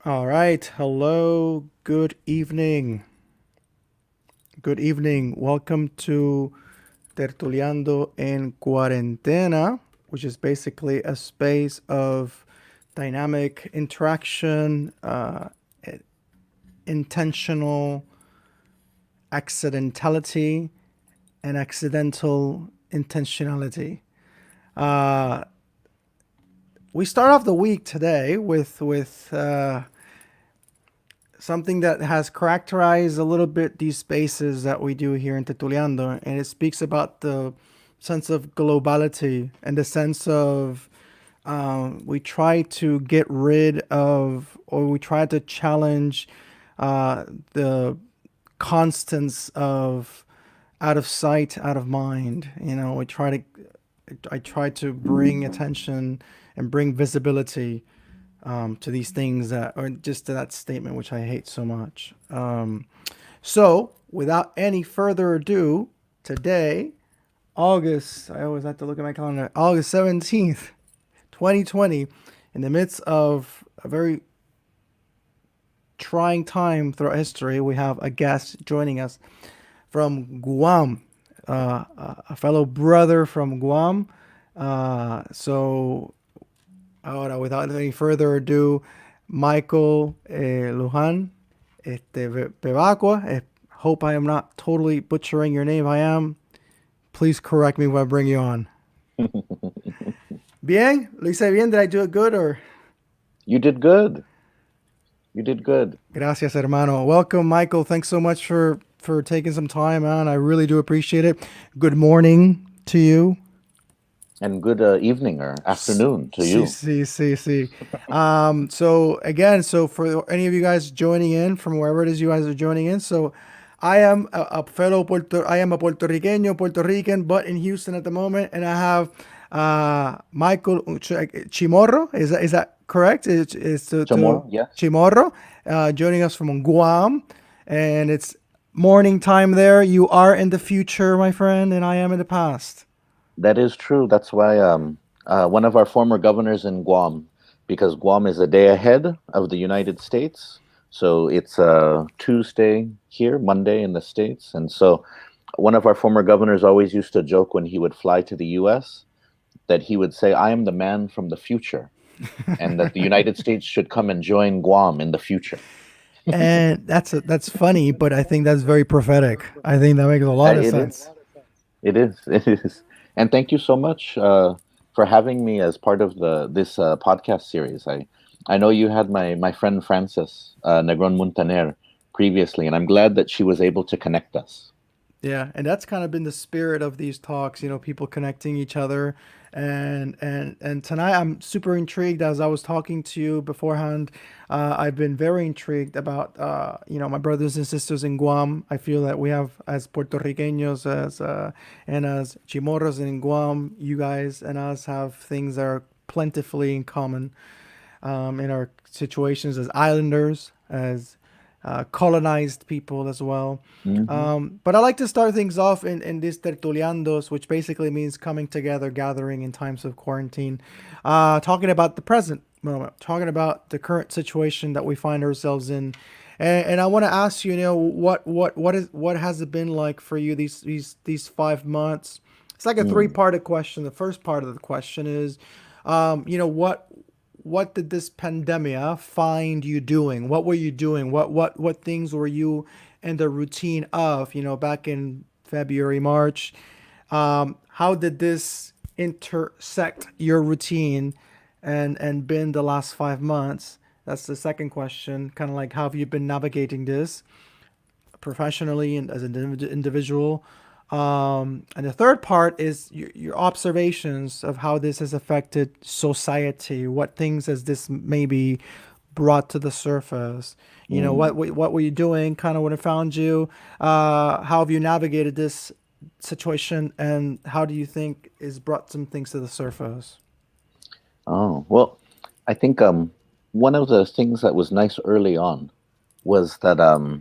All right. Hello. Good evening. Good evening. Welcome to Tertuliando en Cuarentena, which is basically a space of dynamic interaction, intentional accidentality, and accidental intentionality. Uh, we start off the week today with something that has characterized a little bit these spaces that we do here in Tertuliando, and it speaks about the sense of globality and the sense of we try to get rid of or we try to challenge the constants of out of sight, out of mind. I try to bring attention and bring visibility to these things that, or just to that statement, which I hate so much. So, without any further ado, today, I always have to look at my calendar, August 17th, 2020, in the midst of a very trying time throughout history, we have a guest joining us from Guam, a fellow brother from Guam. So Ahora, without any further ado, Michael Lujan Bevacqua. Hope I am not totally butchering your name. If I am, please correct me when I bring you on. Bien? Lo hice bien? Did I do it good or? You did good. You did good. Gracias, hermano. Welcome, Michael. Thanks so much for taking some time, man. I really do appreciate it. Good morning to you. And good evening or afternoon to See, you. see, see, see. So again, so for any of you guys joining in from wherever it is you guys are joining in, so I am I am a Puerto Rican, but in Houston at the moment, and I have Michael Chimorro. Is that correct? It's to Chamorro, yes. Chimorro, joining us from Guam, and it's morning time there. You are in the future, my friend, and I am in the past. That is true. That's why one of our former governors in Guam, because Guam is a day ahead of the United States. So it's Tuesday here, Monday in the States. And so one of our former governors always used to joke when he would fly to the US that he would say, I am the man from the future, and that the United States should come and join Guam in the future. And that's funny, but I think that's very prophetic. I think that makes a lot of It is. sense. It is. It is. And thank you so much for having me as part of the this podcast series. I know you had my friend Frances Negron Muntaner previously, and I'm glad that she was able to connect us. Yeah, and that's kind of been the spirit of these talks, people connecting each other. And tonight I'm super intrigued as I was talking to you beforehand. I've been very intrigued about my brothers and sisters in Guam. I feel that we have as Puerto Ricanos as and as Chimorros in Guam, you guys and us have things that are plentifully in common in our situations as islanders, as colonized people as well. Hmm. But I like to start things off in this tertuliandos, which basically means coming together, gathering in times of quarantine, talking about the present moment, talking about the current situation that we find ourselves in. And I want to ask you, what has it been like for you these 5 months? It's like a Mm. three-parted question. The first part of the question is, what did this pandemia find you doing? What were you doing? What things were you in the routine of? Back in February, March. How did this intersect your routine and been the last 5 months? That's the second question. Kind of like how have you been navigating this professionally and as an individual? And the third part is your observations of how this has affected society. What things has this maybe brought to the surface? Mm. What were you doing? Kind of when it found you. How have you navigated this situation, and how do you think is brought some things to the surface? Oh, well, I think one of the things that was nice early on was that I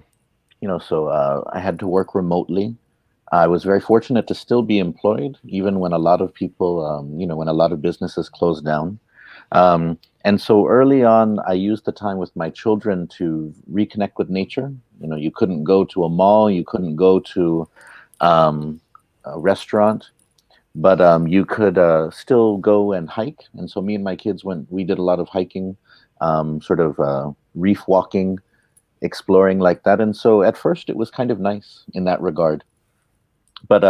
had to work remotely. I was very fortunate to still be employed, even when a lot of people, when a lot of businesses closed down. And so early on, I used the time with my children to reconnect with nature. You know, you couldn't go to a mall, you couldn't go to um, a restaurant, but you could still go and hike. And so me and my kids went, we did a lot of hiking, sort of reef walking, exploring like that. And so at first it was kind of nice in that regard. But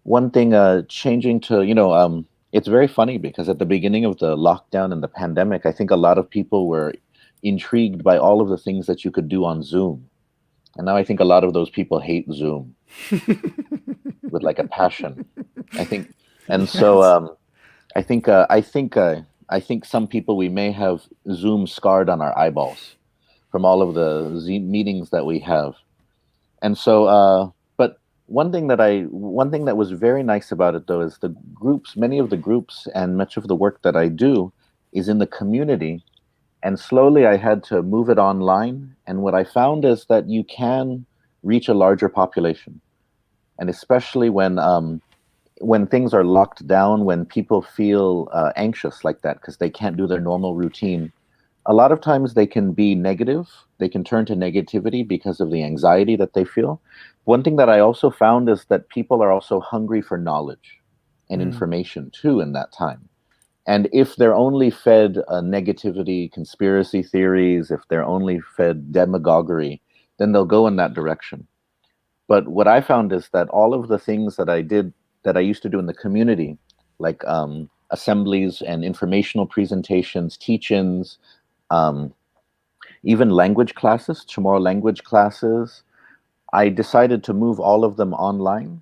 one thing changing to, it's very funny because at the beginning of the lockdown and the pandemic, I think a lot of people were intrigued by all of the things that you could do on Zoom. And now I think a lot of those people hate Zoom with like a passion. I think, and so Yes. I think some people we may have Zoom scarred on our eyeballs from all of the meetings that we have. And so, but one thing that was very nice about it though is the groups, many of the groups and much of the work that I do is in the community. And slowly I had to move it online. And what I found is that you can reach a larger population. And especially when things are locked down, when people feel anxious like that because they can't do their normal routine, a lot of times they can be negative. They can turn to negativity because of the anxiety that they feel. One thing that I also found is that people are also hungry for knowledge and Mm. information too in that time. And if they're only fed negativity, conspiracy theories, if they're only fed demagoguery, then they'll go in that direction. But what I found is that all of the things that I did, that I used to do in the community, like assemblies and informational presentations, teach-ins, um, even language classes, Chamorro language classes, I decided to move all of them online,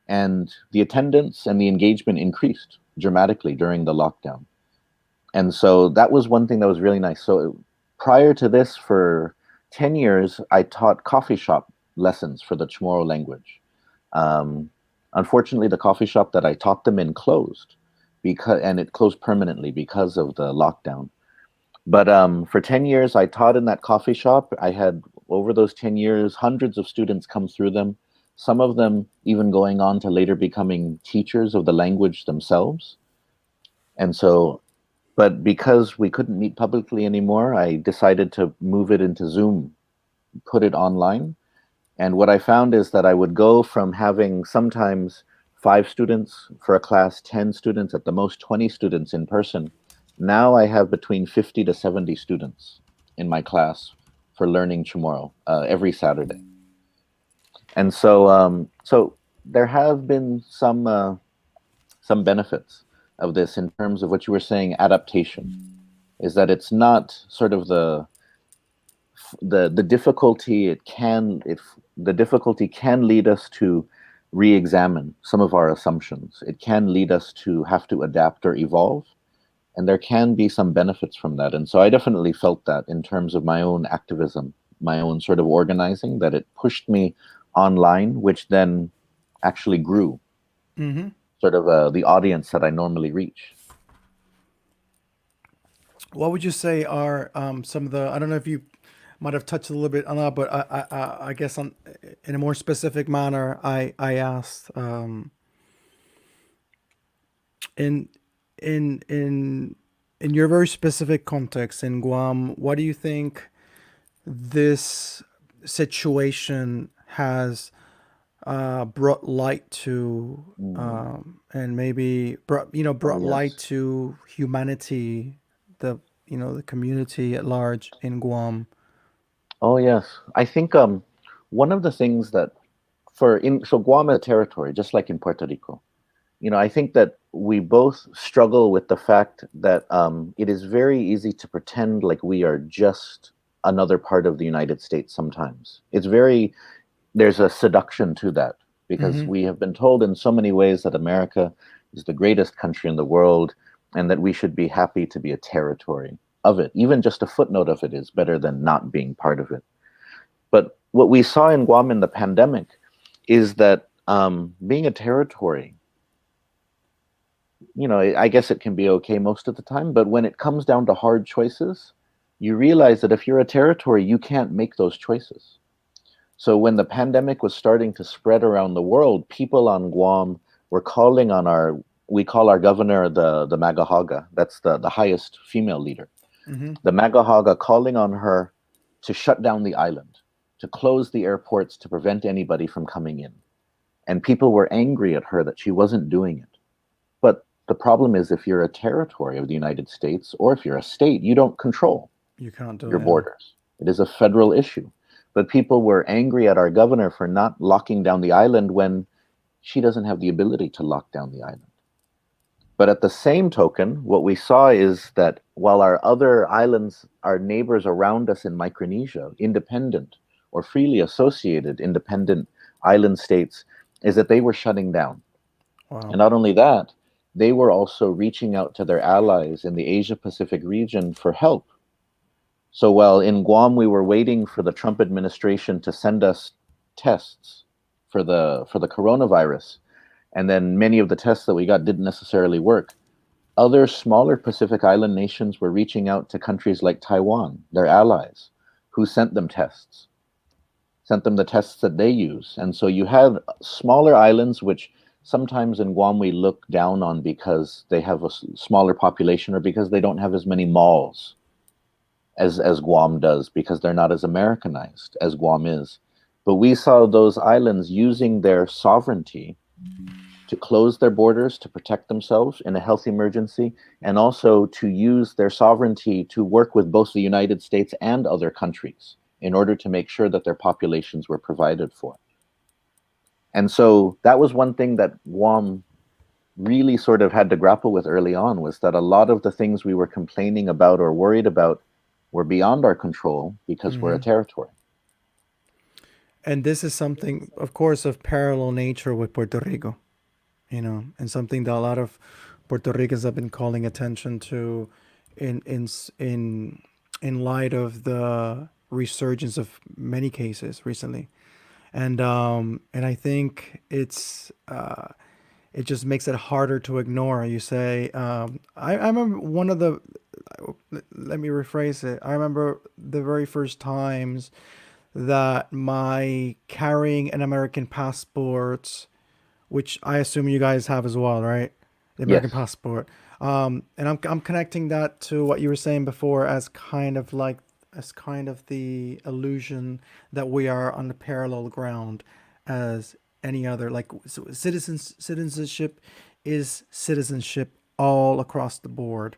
and the attendance and the engagement increased dramatically during the lockdown. And so that was one thing that was really nice. So prior to this, for 10 years, I taught coffee shop lessons for the Chamorro language. Um, Unfortunately, the coffee shop that I taught them in closed and it closed permanently because of the lockdown. But for 10 years, I taught in that coffee shop. I had, over those 10 years, hundreds of students come through them, some of them even going on to later becoming teachers of the language themselves. And so, but because we couldn't meet publicly anymore, I decided to move it into Zoom, put it online. And what I found is that I would go from having sometimes 5 students for a class, 10 students, at the most 20 students in person. Now I have between 50 to 70 students in my class for learning Chamorro every Saturday. And so, so there have been some benefits of this in terms of what you were saying, adaptation, is that it's not sort of the difficulty. The difficulty can lead us to re-examine some of our assumptions. It can lead us to have to adapt or evolve, and there can be some benefits from that. And so I definitely felt that in terms of my own activism, my own sort of organizing, that it pushed me online, which then actually grew Hmm. sort of the audience that I normally reach. What would you say are some of the? I don't know if you might have touched a little bit on that, but I guess on in a more specific manner, I asked in in in in your very specific context in Guam, what do you think this situation has brought light to, Mm. and maybe Oh brought light yes. to humanity, the the community at large in Guam. Oh yes. I think one of the things that for in so Guam is a territory, just like in Puerto Rico. I think that we both struggle with the fact that it is very easy to pretend like we are just another part of the United States sometimes. There's a seduction to that because Hmm. we have been told in so many ways that America is the greatest country in the world and that we should be happy to be a territory of it. Even just a footnote of it is better than not being part of it. But what we saw in Guam in the pandemic is that being a territory, I guess it can be okay most of the time, but when it comes down to hard choices, you realize that if you're a territory, you can't make those choices. So when the pandemic was starting to spread around the world, people on Guam were calling on we call our governor the Magahaga. That's the highest female leader. Mm-hmm. The Magahaga calling on her to shut down the island, to close the airports to prevent anybody from coming in. And people were angry at her that she wasn't doing it. But the problem is, if you're a territory of the United States or if you're a state, you don't control You can't do your it. Yeah. borders. It is a federal issue. But people were angry at our governor for not locking down the island when she doesn't have the ability to lock down the island. But at the same token, what we saw is that while our other islands, our neighbors around us in Micronesia, independent or freely associated independent island states, is that they were shutting down. Wow. And not only that, they were also reaching out to their allies in the Asia Pacific region for help. So while in Guam we were waiting for the Trump administration to send us tests for the coronavirus, and then many of the tests that we got didn't necessarily work. Other smaller Pacific Island nations were reaching out to countries like Taiwan, their allies, who sent them the tests that they use. And so you have smaller islands, which sometimes in Guam we look down on because they have a smaller population or because they don't have as many malls as Guam does, because they're not as Americanized as Guam is. But we saw those islands using their sovereignty to close their borders to protect themselves in a health emergency, and also to use their sovereignty to work with both the United States and other countries in order to make sure that their populations were provided for. And so that was one thing that Guam really sort of had to grapple with early on, was that a lot of the things we were complaining about or worried about were beyond our control because we're a Mm-hmm. territory. And this is something, of course, of parallel nature with Puerto Rico, and something that a lot of Puerto Ricans have been calling attention to in light of the resurgence of many cases recently. And I think it just makes it harder to ignore. You say, I remember one of the, let me rephrase it. I remember the very first times that my carrying an American passport, which I assume you guys have as well, right? The American Yes. passport. And I'm connecting that to what you were saying before as kind of the illusion that we are on the parallel ground as any other, like, so citizenship is citizenship all across the board.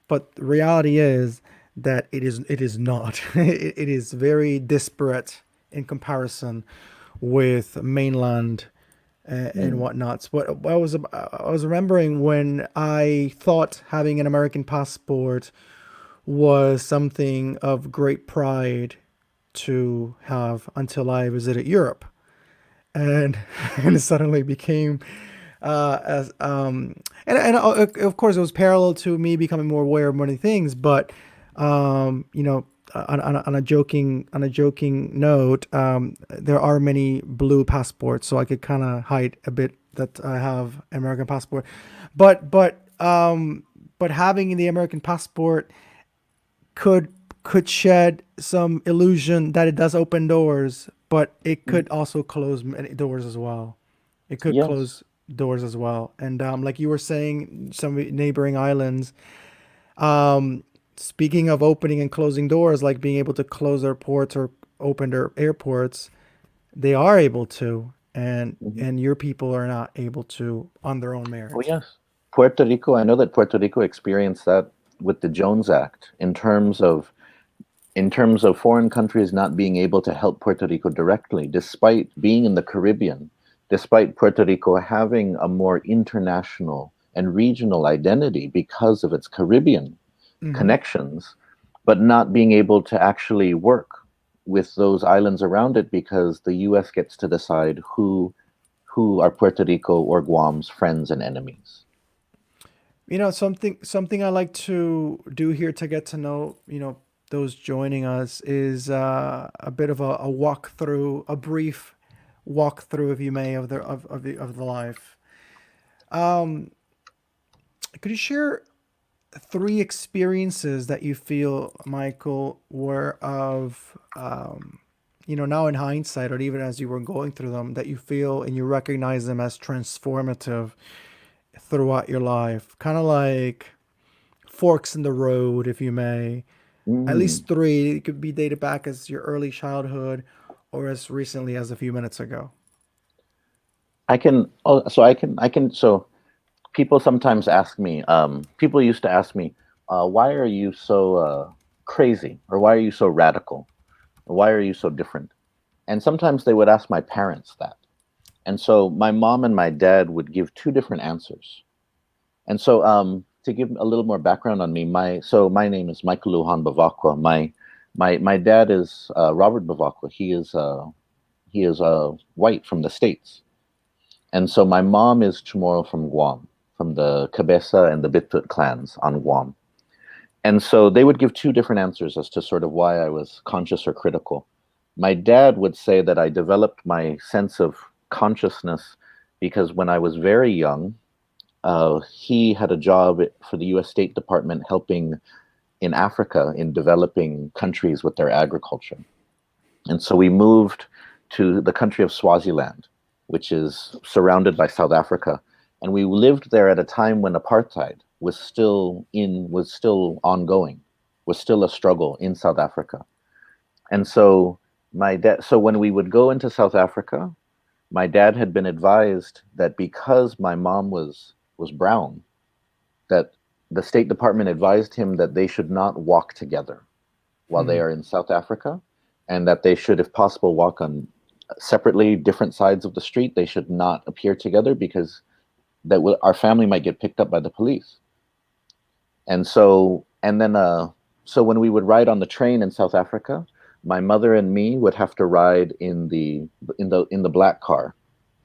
But the reality is that it is not. It is very disparate in comparison with mainland and Mm. whatnots. But I was remembering when I thought having an American passport was something of great pride to have until I visited Europe, and and it suddenly became as and of course it was parallel to me becoming more aware of many things, but you know, on a joking note, there are many blue passports, so I could kind of hide a bit that I have an American passport, but having the American passport could could shed some illusion that it does open doors, but it Mm. could also close many doors as well. It could Yes. close doors as well. And like you were saying, some neighboring islands. Um, Speaking of opening and closing doors, like being able to close their ports or open their airports, they are able to, and Mhm. and your people are not able to on their own Oh, merit. yes. Puerto Rico, I know that Puerto Rico experienced that with the Jones Act in terms of foreign countries not being able to help Puerto Rico directly, despite being in the Caribbean, despite Puerto Rico having a more international and regional identity because of its Caribbean Mm-hmm. connections, but not being able to actually work with those islands around it because the US gets to decide who are Puerto Rico or Guam's friends and enemies. Something I like to do here to get to know, those joining us is a bit of a walkthrough, a brief walkthrough, if you may, of the life. Um, could you share three experiences that you feel, Michael, were of, now in hindsight, or even as you were going through them, that you feel and you recognize them as transformative throughout your life, kind of like forks in the road, if you may. At Mm. least three. It could be dated back as your early childhood or as recently as a few minutes ago. I can. Oh, so I can. So people sometimes ask me. People used to ask me, "Why are you so crazy?" or "Why are you so radical?" or "Why are you so different?" And sometimes they would ask my parents that. And so my mom and my dad would give two different answers. And so to give a little more background on me, my name is Michael Lujan Bevacqua. My dad is Robert Bevacqua. He is white from the States. And so my mom is Chamorro from Guam, from the Cabeza and the Bitut clans on Guam. And so they would give two different answers as to sort of why I was conscious or critical. My dad would say that I developed my sense of consciousness because when I was very young, he had a job for the US State Department helping in Africa in developing countries with their agriculture. And so we moved to the country of Swaziland, which is surrounded by South Africa. And we lived there at a time when apartheid was still ongoing, was still a struggle in South Africa. And so so when we would go into South Africa, my dad had been advised that because my mom was brown, that the State Department advised him that they should not walk together while they Hmm. are in South Africa, and that they should, if possible, walk on separately, different sides of the street. They should not appear together because our family might get picked up by the police. And so, so when we would ride on the train in South Africa, my mother and me would have to ride in the black car,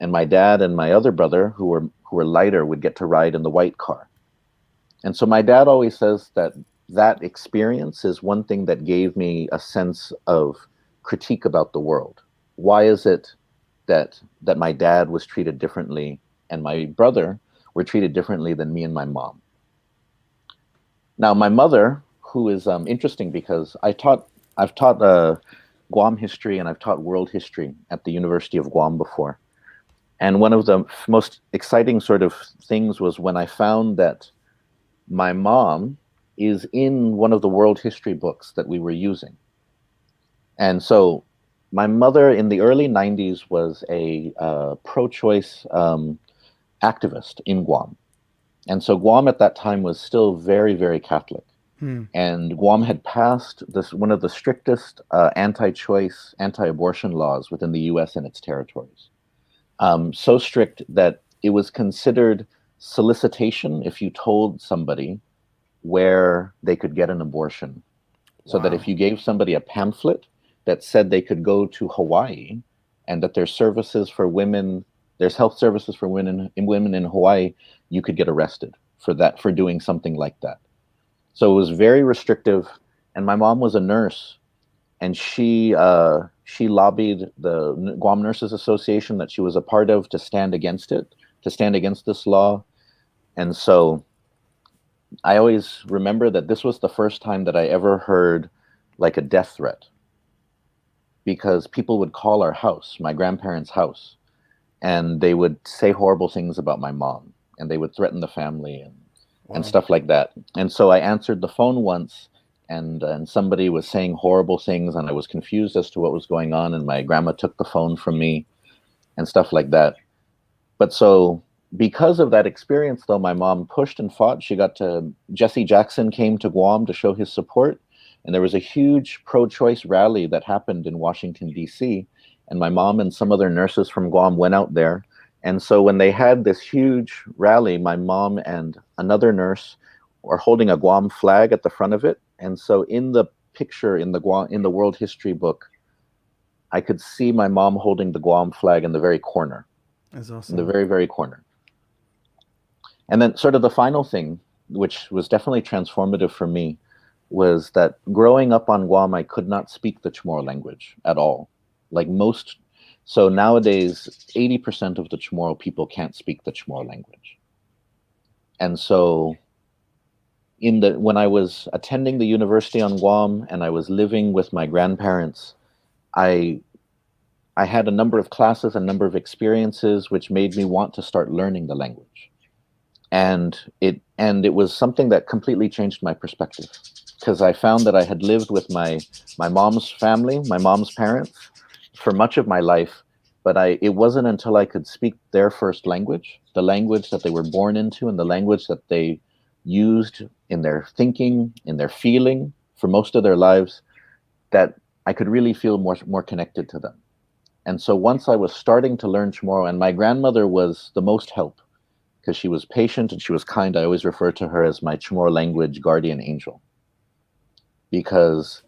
and my dad and my other brother, who were lighter, would get to ride in the white car. And so my dad always says that that experience is one thing that gave me a sense of critique about the world. Why is it that my dad was treated differently and my brother were treated differently than me and my mom? Now, my mother, who is interesting because I've taught Guam history and I've taught world history at the University of Guam before. And one of the most exciting sort of things was when I found that my mom is in one of the world history books that we were using. And so my mother in the early 90s was a pro-choice activist in Guam. And so Guam at that time was still very, very Catholic. Hmm. And Guam had passed one of the strictest anti-choice, anti-abortion laws within the U.S. and its territories. So strict that it was considered solicitation if you told somebody where they could get an abortion. So that if Wow. you gave somebody a pamphlet that said they could go to Hawaii and that there's health services for women in Hawaii, you could get arrested for doing something like that. So it was very restrictive. And my mom was a nurse, and she lobbied the Guam Nurses Association that she was a part of to stand against it, to stand against this law. And so I always remember that this was the first time that I ever heard like a death threat, because people would call our house, my grandparents' house, and they would say horrible things about my mom, and they would threaten the family and Wow. stuff like that. And so I answered the phone once, and somebody was saying horrible things, and I was confused as to what was going on, and my grandma took the phone from me and stuff like that. But so because of that experience, though, my mom pushed and fought. Jesse Jackson came to Guam to show his support, and there was a huge pro-choice rally that happened in Washington, D.C., and my mom and some other nurses from Guam went out there. And so when they had this huge rally, my mom and another nurse were holding a Guam flag at the front of it. And so in the picture in the world history book, I could see my mom holding the Guam flag in the very corner, That's in the awesome. very, very corner. And then, sort of, the final thing, which was definitely transformative for me, was that growing up on Guam, I could not speak the Chamorro language at all. Like most, so nowadays, 80% of the Chamorro people can't speak the Chamorro language. And so, when I was attending the university on Guam and I was living with my grandparents, I I had a number of classes, a number of experiences, which made me want to start learning the language. And it was something that completely changed my perspective, because I found that I had lived with my mom's family, my mom's parents, for much of my life, but I it wasn't until I could speak their first language, the language that they were born into, and the language that they used in their thinking, in their feeling for most of their lives, that I could really feel more connected to them. And so once I was starting to learn Chamorro, and my grandmother was the most help because she was patient and she was kind. I always refer to her as my Chamorro language guardian angel, because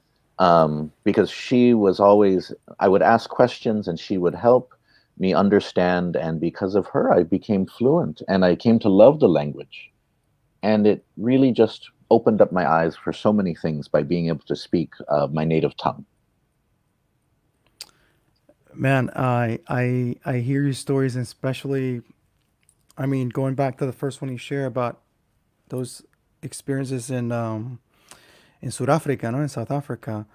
because she was always, I would ask questions and she would help me understand, and because of her I became fluent and I came to love the language, and it really just opened up my eyes for so many things by being able to speak my native tongue. Man, I hear your stories, and especially, I mean, going back to the first one you share about those experiences in South Africa, no, in South Africa.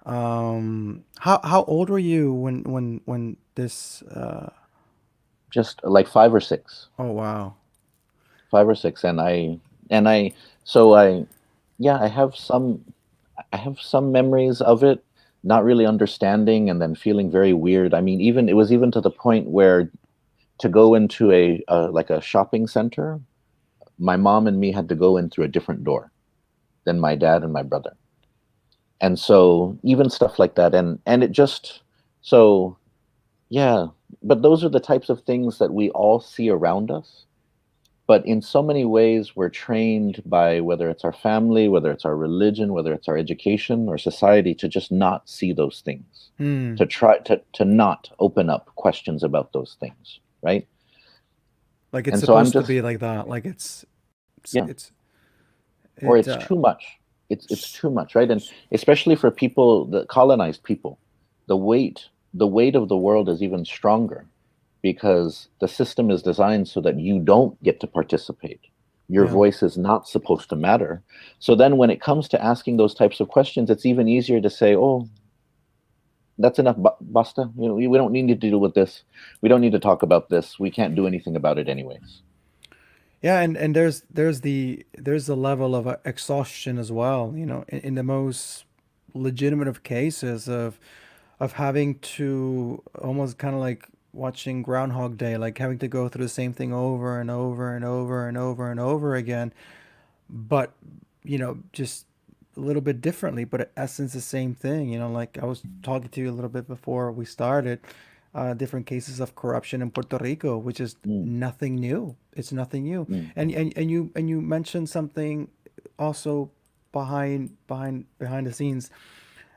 How old were you when this? Just like 5 or 6, Oh wow, 5 or 6, and I so I yeah, I have some memories of it, not really understanding and then feeling very weird. I mean, even it was even to the point where to go into a like a shopping center, my mom and me had to go in through a different door than my dad and my brother. And so even stuff like that, and it just, so yeah, but those are the types of things that we all see around us. But in so many ways, we're trained by, whether it's our family, whether it's our religion, whether it's our education or society, to just not see those things, hmm. to try to not open up questions about those things, right? Like it's And so I'm supposed to just, be like that. Like it's yeah, it's or it. it's too much. It's too much, right? And especially for people, the colonized people, the weight the weight of the world is even stronger, because the system is designed so that you don't get to participate. Your Yeah. voice is not supposed to matter. So then when it comes to asking those types of questions, it's even easier to say, "Oh, that's enough, basta. You know, we don't need to deal with this. We don't need to talk about this. We can't do anything about it anyways." Yeah, and there's the level of exhaustion as well. You know, in the most legitimate of cases of having to almost kind of like watching Groundhog Day, like having to go through the same thing over and over and over and over and over again, but just a little bit differently, but in essence the same thing. Like I was talking to you a little bit before we started, different cases of corruption in Puerto Rico, which is Mm, nothing new. It's nothing new. mm, And you mentioned something also behind the scenes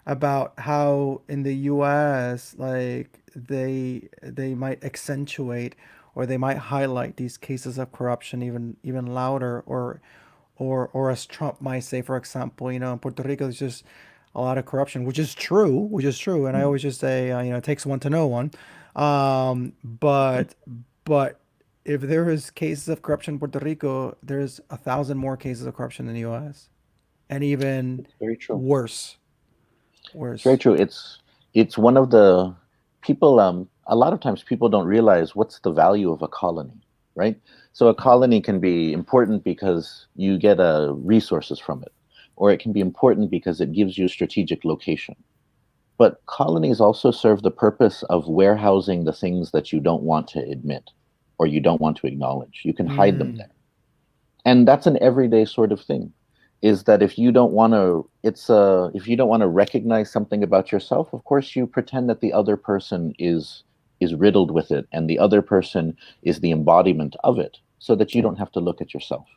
about how in the US, like they might accentuate or they might highlight these cases of corruption even louder, or as Trump might say, for example, in Puerto Rico there's just a lot of corruption, which is true, and I mm. always just say, it takes one to know one. But if there is cases of corruption in Puerto Rico, there's 1,000 more cases of corruption in the U.S. and even It's very true. worse, It's very worse. true. It's one of the people. A lot of times people don't realize what's the value of a colony, right? So a colony can be important because you get resources from it, or it can be important because it gives you strategic location. But colonies also serve the purpose of warehousing the things that you don't want to admit or you don't want to acknowledge. You can hide them Hmm. there, and that's an everyday sort of thing, is that if you don't want to recognize something about yourself, of course you pretend that the other person is riddled with it and the other person is the embodiment of it, so that you don't have to look at yourself.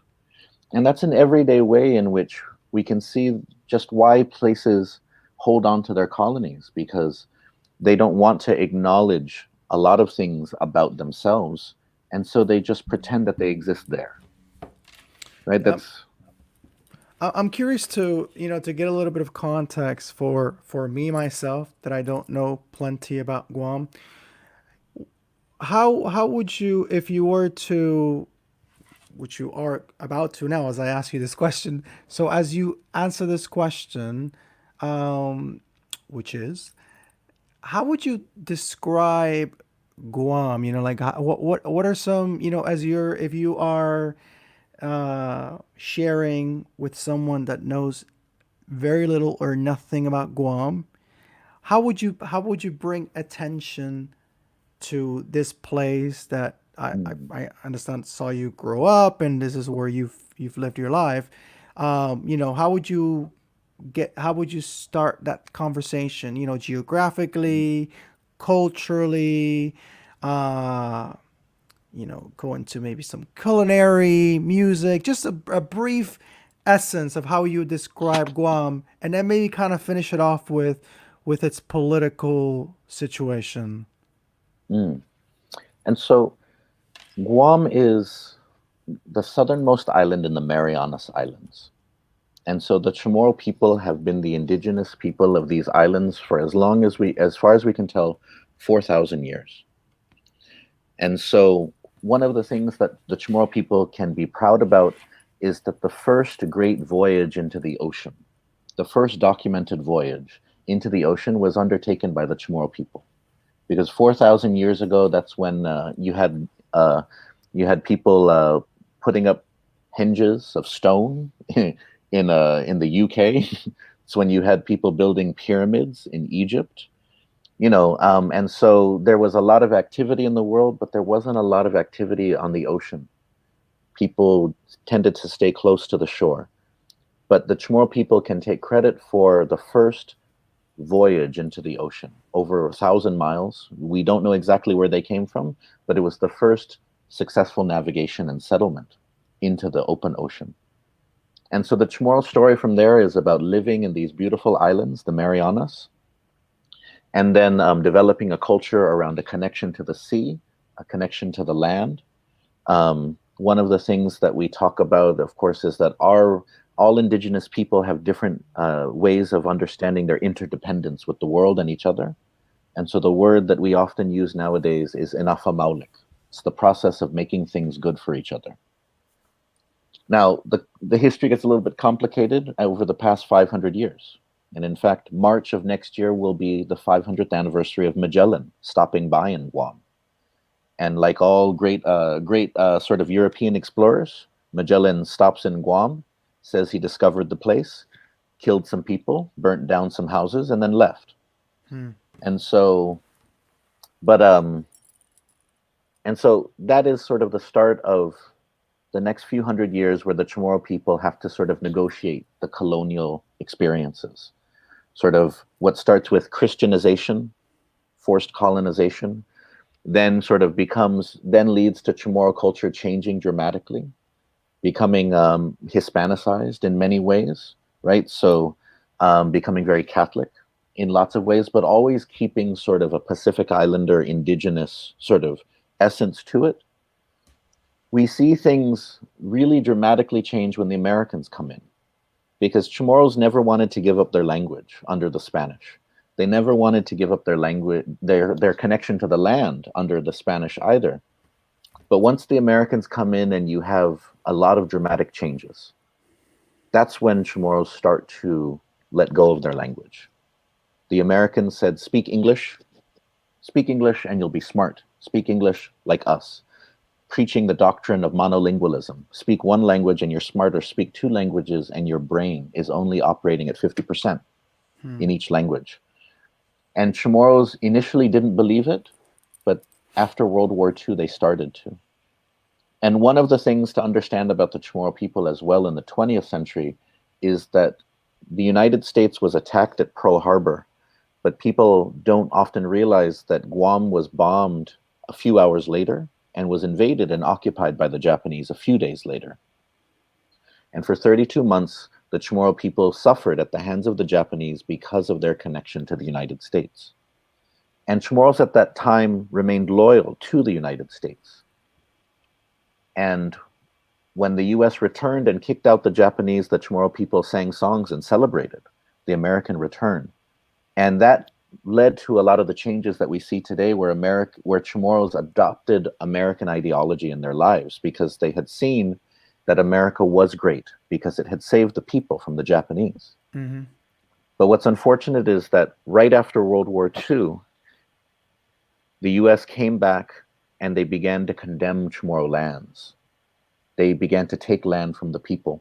And that's an everyday way in which we can see just why places hold on to their colonies, because they don't want to acknowledge a lot of things about themselves, and so they just pretend that they exist there, right? Um, That's I'm curious to get a little bit of context for me myself that I don't know plenty about Guam. How would you, if you were to, which you are about to now as I ask you this question. So as you answer this question, um, which is, how would you describe Guam? Like what are some, as you're if you are sharing with someone that knows very little or nothing about Guam, how would you bring attention to this place that Mm, I understand saw you grow up and this is where you've lived your life. How would you start that conversation? Geographically, culturally, uh, go into maybe some culinary, music, just a brief essence of how you describe Guam, and then maybe kind of finish it off with its political situation. mm. And so Guam is the southernmost island in the Marianas Islands. And so the Chamorro people have been the indigenous people of these islands for as far as we can tell, 4,000 years. And so one of the things that the Chamorro people can be proud about is that the first great voyage into the ocean, the first documented voyage into the ocean was undertaken by the Chamorro people. Because 4,000 years ago, that's when you had people putting up hinges of stone in the UK. It's when you had people building pyramids in Egypt. And so there was a lot of activity in the world, but there wasn't a lot of activity on the ocean. People tended to stay close to the shore. But the Chamorro people can take credit for the first voyage into the ocean, over 1,000 miles. We don't know exactly where they came from, but it was the first successful navigation and settlement into the open ocean. And so the Chamorro story from there is about living in these beautiful islands, the Marianas, and then developing a culture around a connection to the sea, a connection to the land. One of the things that we talk about, of course, is that all indigenous people have different ways of understanding their interdependence with the world and each other. And so the word that we often use nowadays is inafamaulik. It's the process of making things good for each other. Now, the history gets a little bit complicated over the past 500 years. And in fact, March of next year will be the 500th anniversary of Magellan stopping by in Guam. And like all great sort of European explorers, Magellan stops in Guam, says he discovered the place, killed some people, burnt down some houses, and then left. Hmm. And so, but and so that is sort of the start of the next few hundred years where the Chamorro people have to sort of negotiate the colonial experiences. Sort of what starts with Christianization, forced colonization, then leads to Chamorro culture changing dramatically, becoming Hispanicized in many ways, right? So becoming very Catholic in lots of ways, but always keeping sort of a Pacific Islander indigenous sort of essence to it. We see things really dramatically change when the Americans come in, because Chamorros never wanted to give up their language under the Spanish. They never wanted to give up their language, their connection to the land under the Spanish either. But once the Americans come in and you have a lot of dramatic changes, that's when Chamorros start to let go of their language. The Americans said, speak English and you'll be smart. Speak English like us. Preaching the doctrine of monolingualism. Speak one language and you're smarter. Speak two languages and your brain is only operating at 50% Hmm. in each language. And Chamorros initially didn't believe it, but after World War II, they started to. And one of the things to understand about the Chamorro people as well in the 20th century is that the United States was attacked at Pearl Harbor, but people don't often realize that Guam was bombed a few hours later and was invaded and occupied by the Japanese a few days later. And for 32 months, the Chamorro people suffered at the hands of the Japanese because of their connection to the United States. And Chamorros at that time remained loyal to the United States. And when the US returned and kicked out the Japanese, the Chamorro people sang songs and celebrated the American return. And that led to a lot of the changes that we see today where Chamorros adopted American ideology in their lives because they had seen that America was great because it had saved the people from the Japanese. Mm-hmm. But what's unfortunate is that right after World War II, the US came back and they began to condemn Chamorro lands. they began to take land from the people.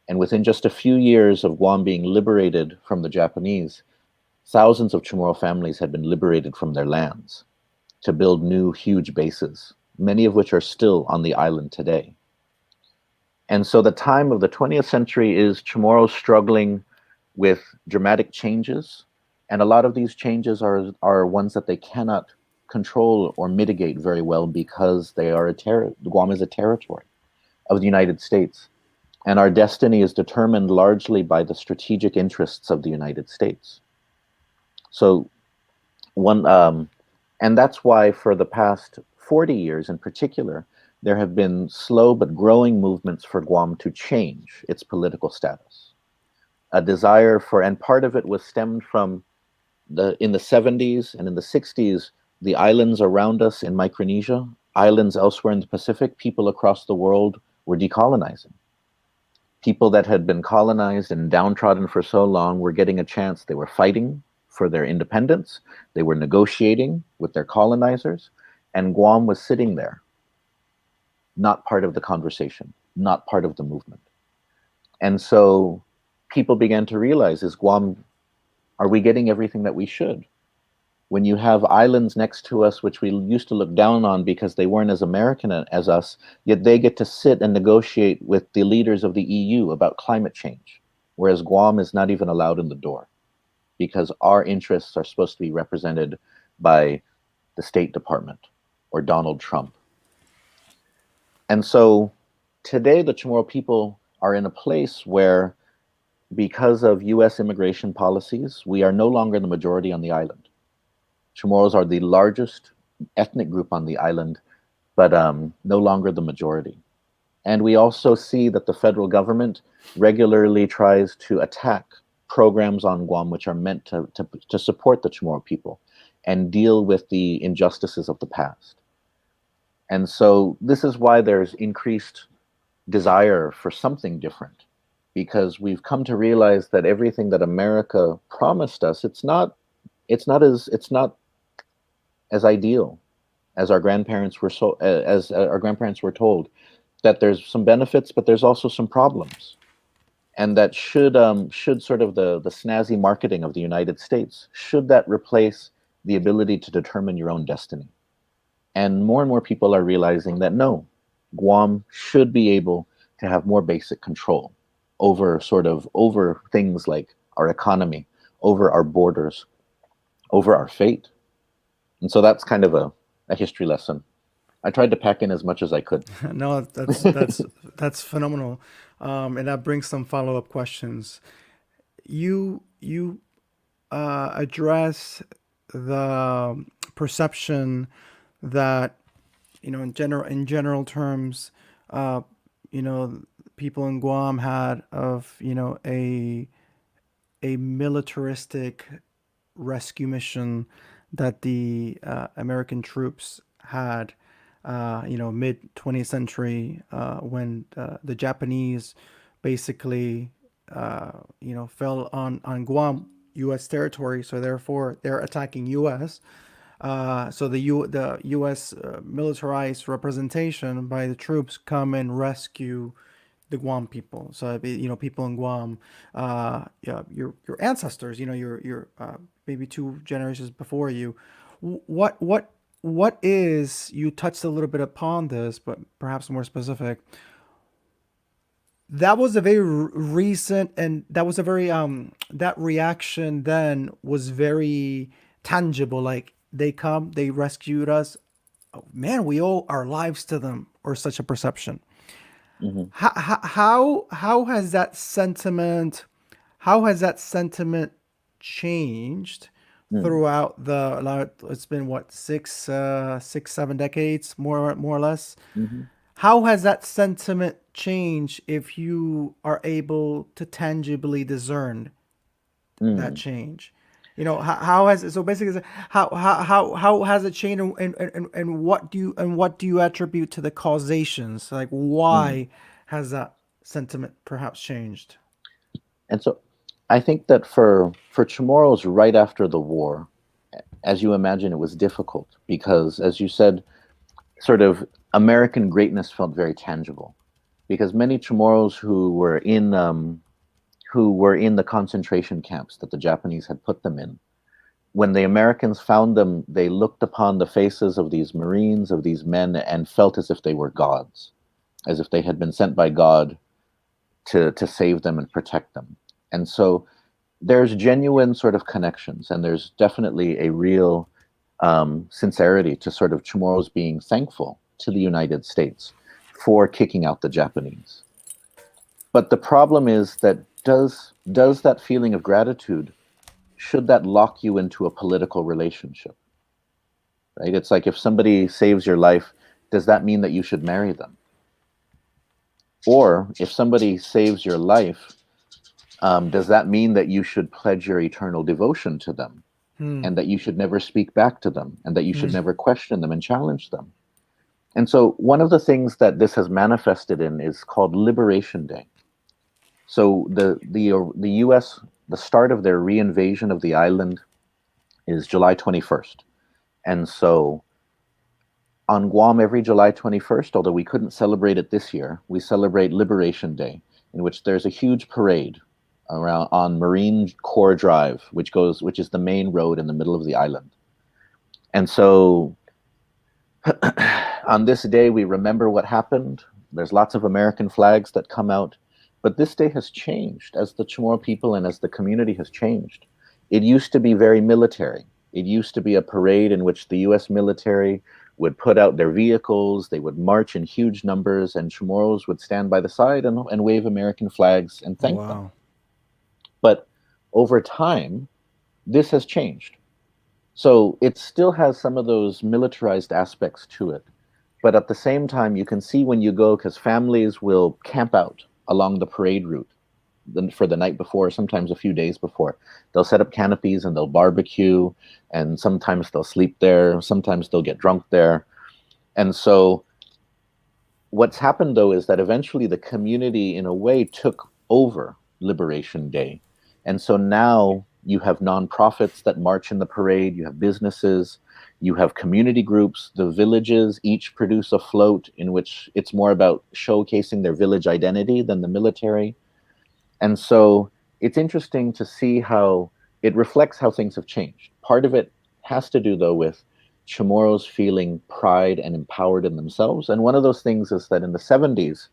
And within just a few years of Guam being liberated from the Japanese, thousands of Chamorro families had been liberated from their lands to build new, huge bases, many of which are still on the island today. And so the time of the 20th century is Chamorro struggling with dramatic changes. And a lot of these changes are ones that they cannot control or mitigate very well because they are Guam is a territory of the United States. And our destiny is determined largely by the strategic interests of the United States. So and that's why for the past 40 years in particular, there have been slow but growing movements for Guam to change its political status. A desire for, and part of it was stemmed from in the 70s and in the 60s, the islands around us in Micronesia, islands elsewhere in the Pacific, people across the world were decolonizing. People that had been colonized and downtrodden for so long were getting a chance. They were fighting for their independence. They were negotiating with their colonizers, and Guam was sitting there, not part of the conversation, not part of the movement. And so people began to realize, are we getting everything that we should? When you have islands next to us, which we used to look down on because they weren't as American as us, yet they get to sit and negotiate with the leaders of the EU about climate change, whereas Guam is not even allowed in the door because our interests are supposed to be represented by the State Department or Donald Trump. And so today the Chamorro people are in a place where, because of US immigration policies, we are no longer the majority on the island. Chamorros are the largest ethnic group on the island, but no longer the majority. And we also see that the federal government regularly tries to attack programs on Guam which are meant to support the Chamorro people and deal with the injustices of the past. And so this is why there's increased desire for something different, because we've come to realize that everything that America promised us, it's not as ideal as our grandparents were told, that there's some benefits, but there's also some problems. And that should sort of the snazzy marketing of the United States, should that replace the ability to determine your own destiny? And more people are realizing that no, Guam should be able to have more basic control over things like our economy, over our borders, over our fate. And so that's kind of a history lesson. I tried to pack in as much as I could. No, that's phenomenal, and that brings some follow up questions. You address the perception that, in general terms, uh, people in Guam had of, a militaristic rescue mission that the American troops had, mid 20th century, when the Japanese basically, fell on Guam, U.S. territory. So therefore, they're attacking U.S. So the U.S. Militarized representation by the troops come and rescue the Guam people. So people in Guam, yeah, your ancestors, your maybe two generations before you. What is, you touched a little bit upon this, but perhaps more specific. That was a very recent, and that was a very that reaction then was very tangible. Like, they rescued us. Oh, man, we owe our lives to them, or such a perception. Hmm. How has that sentiment, changed Mm. throughout it's been what, 6, 7 decades, more or less. Hmm. How has that sentiment changed, if you are able to tangibly discern that Mm. change? How has, so basically, how has it changed, and what do you attribute to the causations? Like, Mm. why has that sentiment perhaps changed? And so I think that for Chamorros right after the war, as you imagine, it was difficult because, as you said, sort of American greatness felt very tangible. because many Chamorros who were in the concentration camps that the Japanese had put them in, when the Americans found them, they looked upon the faces of these Marines, of these men, and felt as if they were gods, as if they had been sent by God to save them and protect them. And so there's genuine sort of connections, and there's definitely a real sincerity to sort of Chamorros being thankful to the United States for kicking out the Japanese. But the problem is that does that feeling of gratitude, should that lock you into a political relationship? Right? It's like if somebody saves your life, does that mean that you should marry them? Or if somebody saves your life, does that mean that you should pledge your eternal devotion to them, Hmm. and that you should never speak back to them, and that you should never question them and challenge them? And so one of the things that this has manifested in is called Liberation Day. So the U.S., the start of their reinvasion of the island is July 21st. And so on Guam, every July 21st, although we couldn't celebrate it this year, we celebrate Liberation Day, in which there's a huge parade around on Marine Corps Drive, which is the main road in the middle of the island. And so on this day, we remember what happened. There's lots of American flags that come out. But this day has changed as the Chamorro people and as the community has changed. It used to be very military. It used to be a parade in which the U.S. military would put out their vehicles, they would march in huge numbers, and Chamorros would stand by the side and wave American flags and Oh, thank them. wow. But over time, this has changed. So it still has some of those militarized aspects to it. But at the same time, you can see when you go, because families will camp out along the parade route for the night before, sometimes a few days before. They'll set up canopies and they'll barbecue, and sometimes they'll sleep there, sometimes they'll get drunk there. And so what's happened, though, is that eventually the community, in a way, took over Liberation Day. And so now you have nonprofits that march in the parade, you have businesses, you have community groups. The villages each produce a float in which it's more about showcasing their village identity than the military. And so it's interesting to see how it reflects how things have changed. Part of it has to do, though, with Chamorros feeling pride and empowered in themselves. And one of those things is that in the 70s,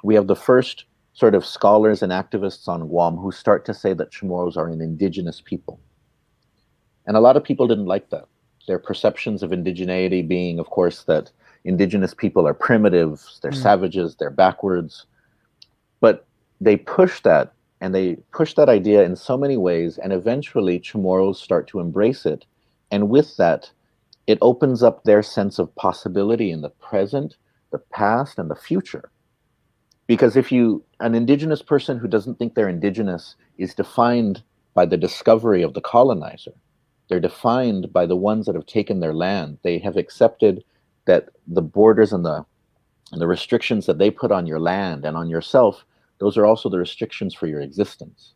we have the first sort of scholars and activists on Guam who start to say that Chamorros are an indigenous people. And a lot of people didn't like that. Their perceptions of indigeneity being, of course, that indigenous people are primitives, they're savages, they're backwards. But they push that, and they push that idea in so many ways, and eventually Chamorros start to embrace it. And with that, it opens up their sense of possibility in the present, the past, and the future. Because if an indigenous person who doesn't think they're indigenous is defined by the discovery of the colonizer. They're defined by the ones that have taken their land. They have accepted that the borders and the restrictions that they put on your land and on yourself, those are also the restrictions for your existence.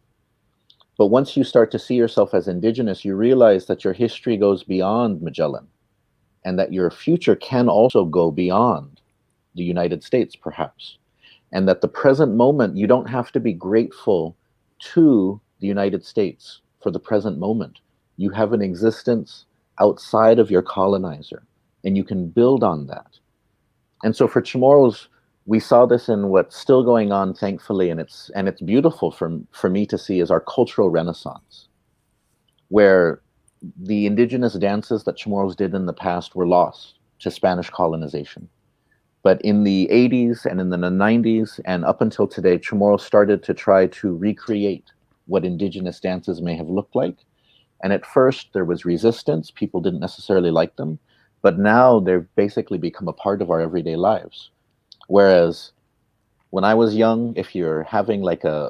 But once you start to see yourself as indigenous, you realize that your history goes beyond Magellan, and that your future can also go beyond the United States, perhaps. And that the present moment, you don't have to be grateful to the United States for the present moment. You have an existence outside of your colonizer, and you can build on that. And so for Chamorros, we saw this in what's still going on, thankfully, and it's beautiful for me to see, is our cultural renaissance, where the indigenous dances that Chamorros did in the past were lost to Spanish colonization. But in the 80s and in the 90s and up until today, Chamorros started to try to recreate what indigenous dances may have looked like. And at first there was resistance. People didn't necessarily like them. But now they've basically become a part of our everyday lives. Whereas when I was young, if you're having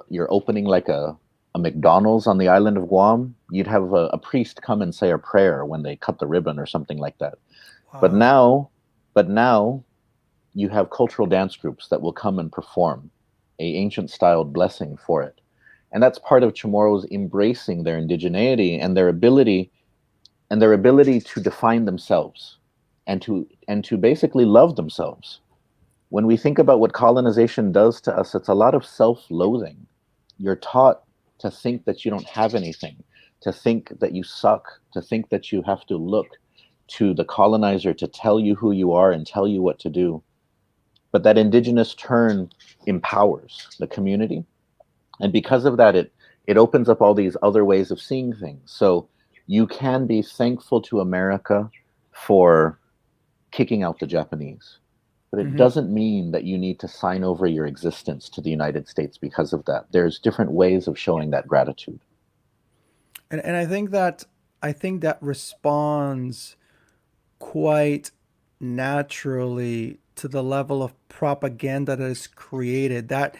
you're opening like a McDonald's on the island of Guam, you'd have a priest come and say a prayer when they cut the ribbon or something like that. But Wow. now you have cultural dance groups that will come and perform a ancient styled blessing for it. And that's part of Chamorros embracing their indigeneity and their ability to define themselves and to basically love themselves. when we think about what colonization does to us, it's a lot of self-loathing. You're taught to think that you don't have anything, to think that you suck, to think that you have to look to the colonizer to tell you who you are and tell you what to do. But that indigenous turn empowers the community. And because of that, it opens up all these other ways of seeing things. So you can be thankful to America for kicking out the Japanese. But it Hmm. doesn't mean that you need to sign over your existence to the United States because of that. There's different ways of showing that gratitude. And I think that responds quite naturally to the level of propaganda that is created, that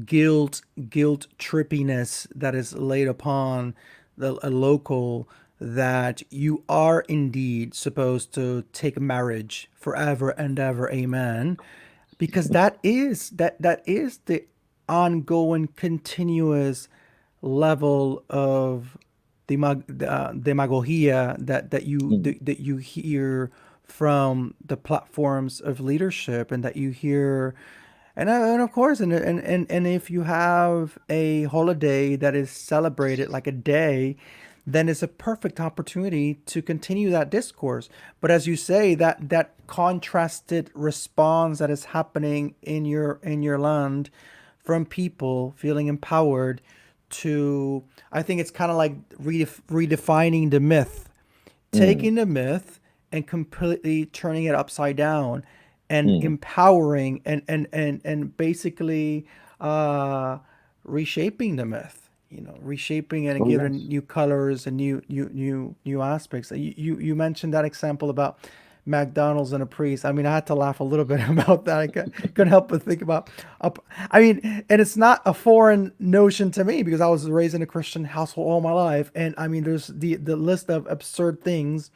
guilt trippiness that is laid upon a local, that you are indeed supposed to take marriage forever and ever, amen, because that is the ongoing continuous level of demagogia Mm, that you hear from the platforms of leadership, and that you hear, and of course, and if you have a holiday that is celebrated like a day, then it's a perfect opportunity to continue that discourse. But as you say, that contrasted response that is happening in your land, from people feeling empowered to, I think it's kind of like redefining the myth, mm, taking the myth and completely turning it upside down, and mm. empowering and basically uh, reshaping the myth, reshaping it and Oh, giving yes. new colors and new aspects. You mentioned that example about McDonald's and a priest. I mean, I had to laugh a little bit about that. Couldn't help but think about. I mean, and it's not a foreign notion to me because I was raised in a Christian household all my life, and I mean, there's the list of absurd things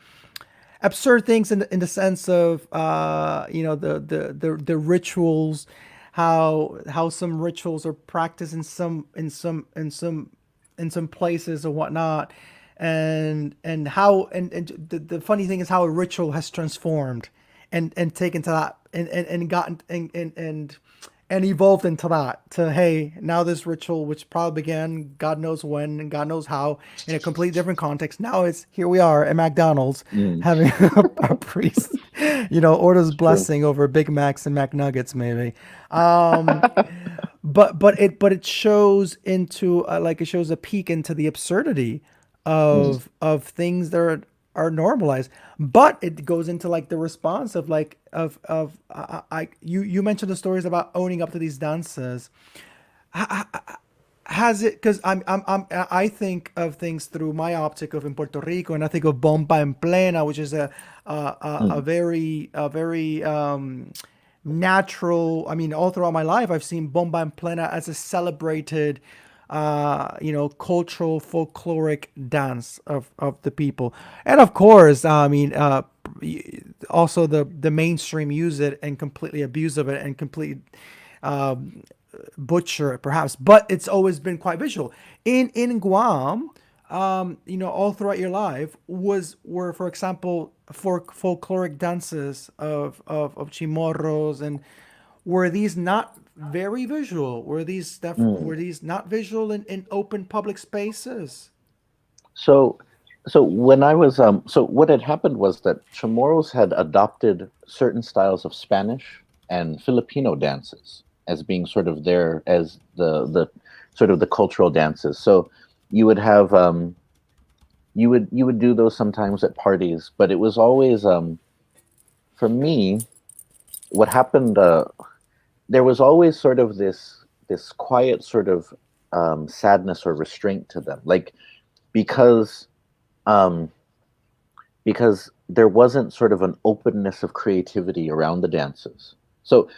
in the sense of the rituals, how some rituals are practiced in some places or whatnot, and how the funny thing is how a ritual has transformed and taken to that and gotten and evolved into that, to, hey, now this ritual, which probably began God knows when and God knows how in a completely different context, now it's here we are at McDonald's Mm. having a priest orders It's true. blessing over Big Macs and McNuggets, maybe. um but it shows into, like, it shows a peek into the absurdity Mm, of things that are normalized. But it goes into, like, the response of, like, of you mentioned the stories about owning up to these dances. Has it, because I think of things through my optic of in Puerto Rico, and I think of Bomba en Plena, which is a mm, very natural. I mean, all throughout my life, I've seen Bomba en Plena as a celebrated, cultural folkloric dance of the people, and of course, I mean, also the mainstream use it and completely abuse of it and completely butcher it, perhaps, but it's always been quite visual. In Guam, all throughout your life were, for example, folkloric dances of Chamorros, and were these not very visual? mm. Were these not visual in open public spaces? So, so what had happened was that Chamorros had adopted certain styles of Spanish and Filipino dances as being sort of their as the sort of the cultural dances. So you would have you would do those sometimes at parties, but it was always for me what happened. There was always sort of this quiet sort of sadness or restraint to them, like because um, because there wasn't sort of an openness of creativity around the dances. So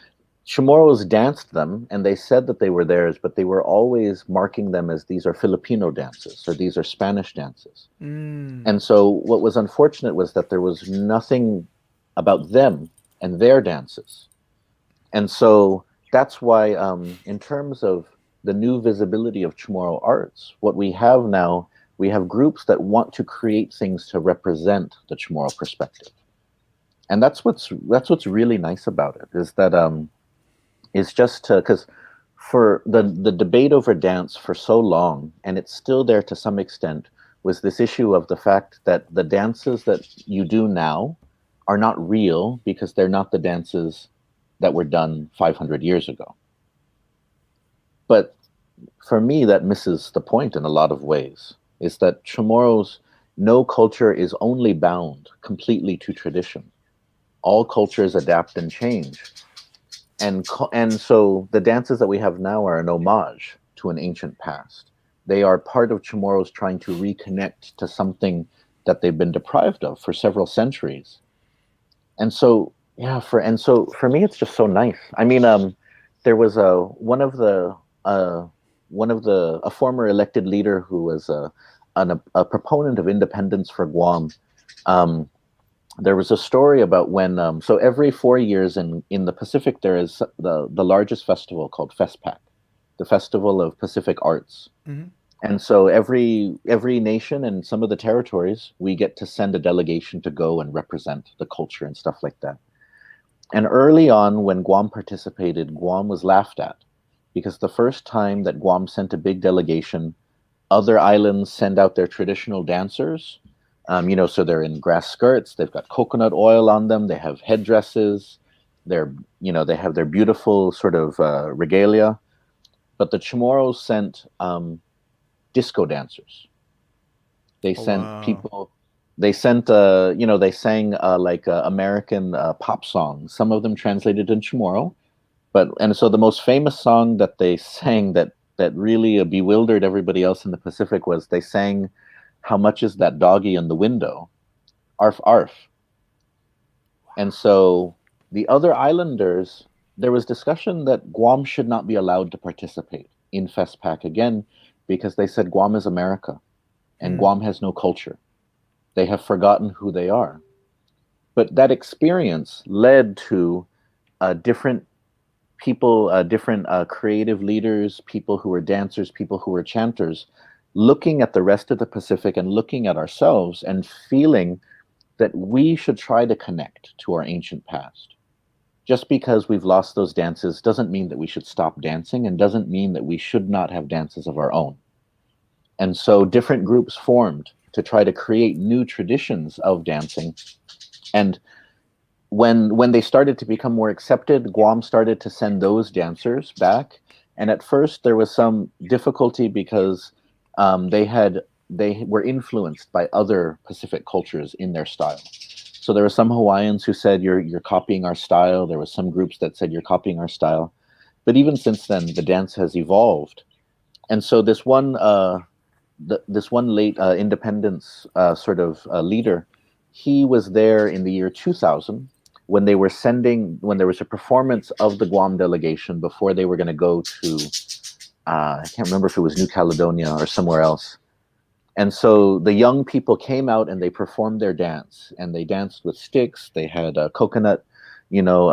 Chamorros danced them and they said that they were theirs, but they were always marking them as these are Filipino dances or these are Spanish dances. Mm. And so what was unfortunate was that there was nothing about them and their dances. And so that's why, in terms of the new visibility of Chamorro arts, what we have now, we have groups that want to create things to represent the Chamorro perspective. And that's what's really nice about it, is that it's just because for the debate over dance for so long, and it's still there to some extent, was this issue of the fact that the dances that you do now are not real because they're not the dances that were done 500 years ago. But for me, that misses the point in a lot of ways, is that Chamorro's no culture is only bound completely to tradition. All cultures adapt and change. And so the dances that we have now are an homage to an ancient past. They are part of Chamorro's trying to reconnect to something that they've been deprived of for several centuries. And so yeah, for me it's just so nice. I mean, there was uh, one of the a former elected leader who was a proponent of independence for Guam. Um, there was a story about when so every 4 years in the Pacific there is the largest festival called FESPAC, the Festival of Pacific Arts. Hmm. And so every nation and some of the territories, we get to send a delegation to go and represent the culture and stuff like that. And early on, when Guam participated, Guam was laughed at because the first time that Guam sent a big delegation, other islands send out their traditional dancers. So they're in grass skirts, they've got coconut oil on them, they have headdresses, they have their beautiful sort of regalia. But the Chamorros sent disco dancers. They Oh sent wow. people. They sent, they sang like American pop songs. Some of them translated in Chamorro, and so the most famous song that they sang that really bewildered everybody else in the Pacific was they sang, "How much is that doggy in the window? Arf arf." And so the other islanders, there was discussion that Guam should not be allowed to participate in FESPAC again because they said Guam is America and Hmm. Guam has no culture. They have forgotten who they are. But that experience led to different people, different creative leaders, people who were dancers, people who were chanters, looking at the rest of the Pacific and looking at ourselves and feeling that we should try to connect to our ancient past. Just because we've lost those dances doesn't mean that we should stop dancing and doesn't mean that we should not have dances of our own. And so different groups formed to try to create new traditions of dancing. And when they started to become more accepted, Guam started to send those dancers back. And at first there was some difficulty because they were influenced by other Pacific cultures in their style. So there were some Hawaiians who said you're copying our style. There were some groups that said you're copying our style. But even since then, the dance has evolved. And so this one late independence sort of leader, he was there in the year 2000 when when there was a performance of the Guam delegation before they were going to go to, I can't remember if it was New Caledonia or somewhere else. And so the young people came out and they performed their dance, and they danced with sticks. They had coconut, you know,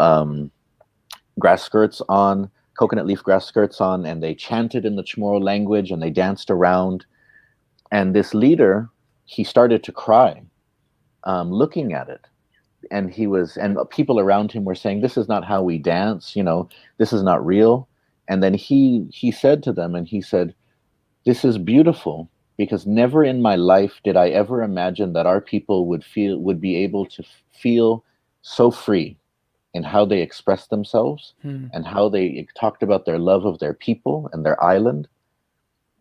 grass skirts on, coconut leaf grass skirts on, and they chanted in the Chamorro language and they danced around. And this leader, he started to cry looking at it. And people around him were saying, "This is not how we dance, this is not real." And then he said to them, and he said, "This is beautiful because never in my life did I ever imagine that our people would be able to feel so free in how they expressed themselves Hmm. and how they talked about their love of their people and their island."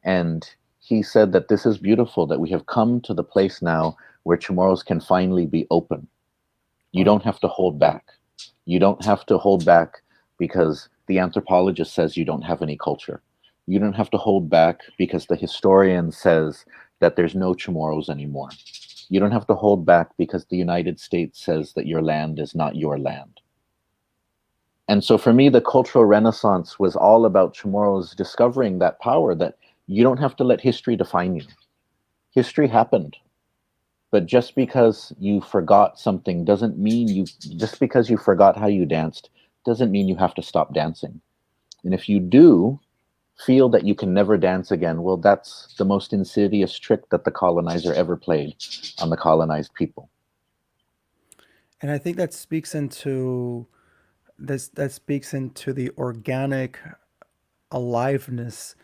And he said that this is beautiful, that we have come to the place now where Chamorros can finally be open. You Wow. don't have to hold back. You don't have to hold back because the anthropologist says you don't have any culture. You don't have to hold back because the historian says that there's no Chamorros anymore. You don't have to hold back because the United States says that your land is not your land. And so for me, the cultural renaissance was all about Chamorros discovering that power, that you don't have to let history define you. History happened. But just because you forgot something doesn't mean just because you forgot how you danced, doesn't mean you have to stop dancing. And if you do feel that you can never dance again, well, that's the most insidious trick that the colonizer ever played on the colonized people. And I think that speaks into that speaks into the organic aliveness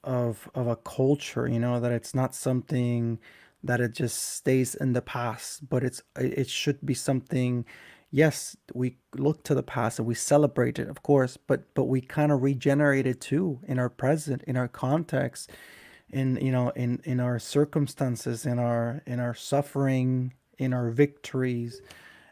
of a culture, you know, that it's not something that it just stays in the past, but it should be something. Yes, we look to the past and we celebrate it, of course, but we kind of regenerate it too in our present, in our context, in, you know, in our circumstances, in our suffering, in our victories.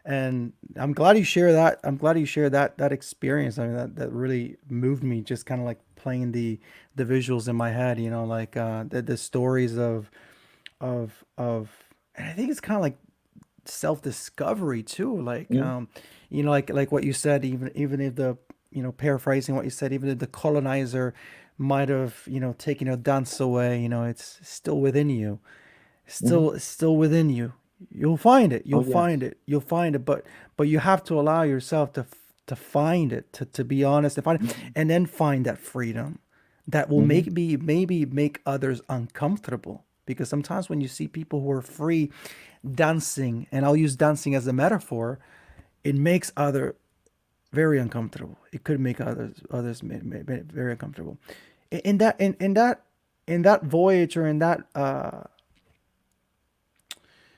And I'm glad you share that. I'm glad you share that experience. I mean, that really moved me. Just kind of like playing the visuals in my head. You know, like the stories of, and I think it's kind of like self discovery too. Like Mm, you know, like what you said. Even if the, you know, paraphrasing what you said, even if the colonizer might have, you know, taken your dance away, you know, it's still within you, mhm. still within you. You'll find it. Oh, You'll find yes. it. You'll find it. But you have to allow yourself to find it, to be honest, and find it, Mhm, and then find that freedom that will mhm, maybe make others uncomfortable. Because sometimes when you see people who are free dancing, and I'll use dancing as a metaphor, it makes other very uncomfortable. It could make others very uncomfortable. In that in that voyage, or in that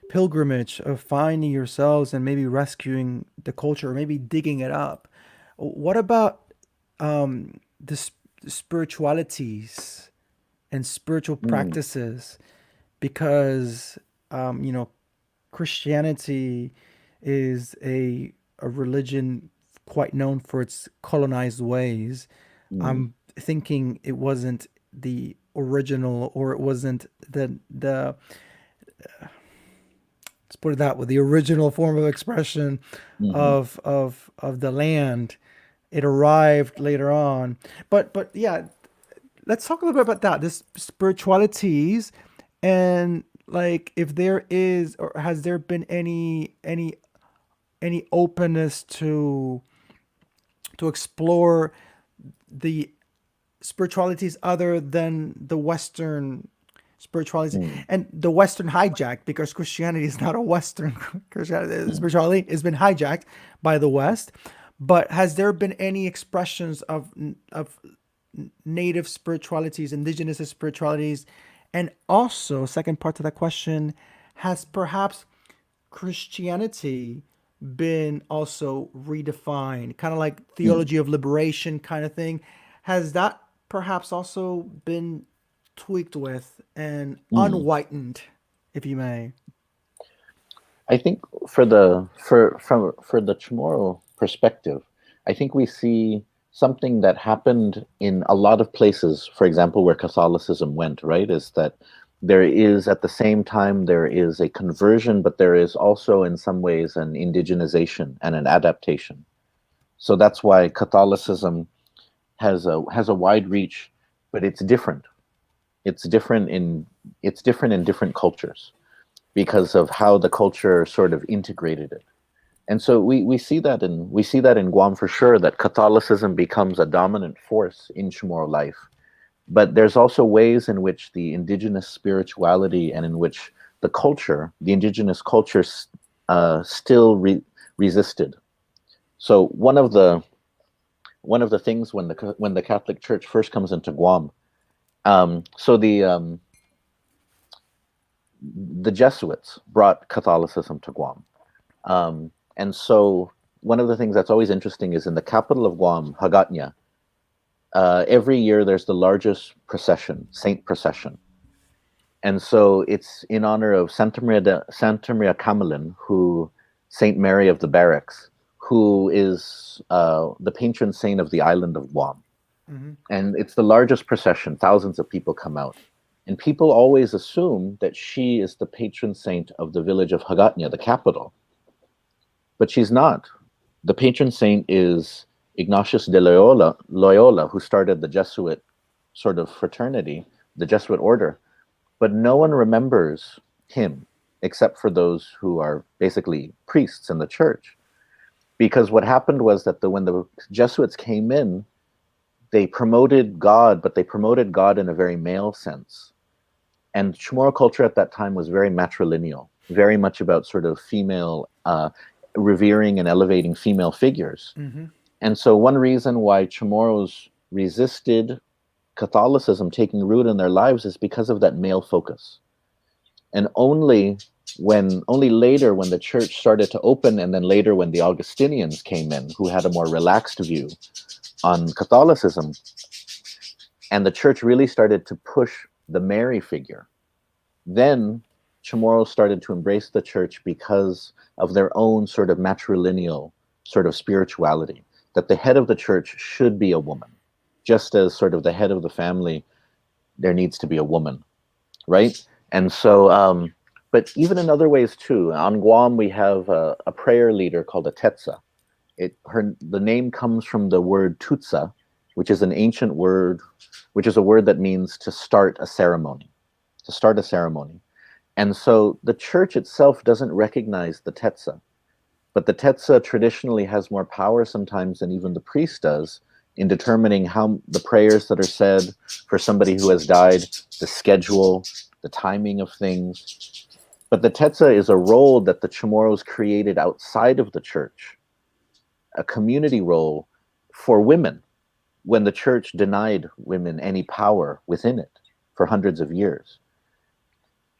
pilgrimage of finding yourselves and maybe rescuing the culture, or maybe digging it up. What about the spiritualities and spiritual mm, practices? Because you know, Christianity is a religion quite known for its colonized ways. mm, I'm thinking it wasn't the original, or it wasn't the let's put it that way, the original form of expression mhm, of the land. It arrived later on. But yeah, let's talk a little bit about that. This spiritualities, and like if there is, or has there been any openness to explore the spiritualities other than the Western spirituality, mm. and the Western hijack, because Christianity is not a Western Christianity. Spirituality has been hijacked by the West. But has there been any expressions of native spiritualities, indigenous spiritualities? And also, second part to that question, has perhaps Christianity been also redefined, kind of like Mm, theology of liberation kind of thing? Has that perhaps also been tweaked with and mm. unwhitened, if you may? I think for the Chamorro perspective, I think we see something that happened in a lot of places. For example, where Catholicism went, right, is that there is at the same time there is a conversion, but there is also in some ways an indigenization and an adaptation. So that's why Catholicism has a wide reach, but it's different. It's different in it's different in different cultures because of how the culture sort of integrated it. And so we see that in Guam for sure, that Catholicism becomes a dominant force in Chamorro life. But there's also ways in which the indigenous spirituality and in which the indigenous culture, still resisted. So one of the things when the Catholic Church first comes into Guam, so the Jesuits brought Catholicism to Guam. And so one of the things that's always interesting is in the capital of Guam, Hagatnya, every year there's the largest procession, saint procession. And so it's in honor of Santa Maria Camelin, who Saint Mary of the Barracks, who is the patron saint of the island of Guam. Hmm. And it's the largest procession. Thousands of people come out. And people always assume that she is the patron saint of the village of Hagatnya, the capital. But she's not. The patron saint is Ignatius de Loyola, who started the Jesuit sort of fraternity, the Jesuit order. But no one remembers him except for those who are basically priests in the church. Because what happened was that when the Jesuits came in, they promoted God, but they promoted God in a very male sense. And Chamorro culture at that time was very matrilineal, very much about sort of female. revering and elevating female figures. Mm-hmm. And so one reason why Chamorros resisted Catholicism taking root in their lives is because of that male focus. And only later when the church started to open, and then later when the Augustinians came in, who had a more relaxed view on Catholicism, and the church really started to push the Mary figure, then Chamorro started to embrace the church because of their own sort of matrilineal sort of spirituality, that the head of the church should be a woman, just as sort of the head of the family, there needs to be a woman, right? And so, but even in other ways too, on Guam we have a prayer leader called a Tetsa. The name comes from the word tutsa, which is an ancient word, which is a word that means to start a ceremony, to start a ceremony. And so the church itself doesn't recognize the Tetsa, but the Tetsa traditionally has more power sometimes than even the priest does in determining how the prayers that are said for somebody who has died, the schedule, the timing of things. But the Tetsa is a role that the Chamorros created outside of the church, a community role for women when the church denied women any power within it for hundreds of years.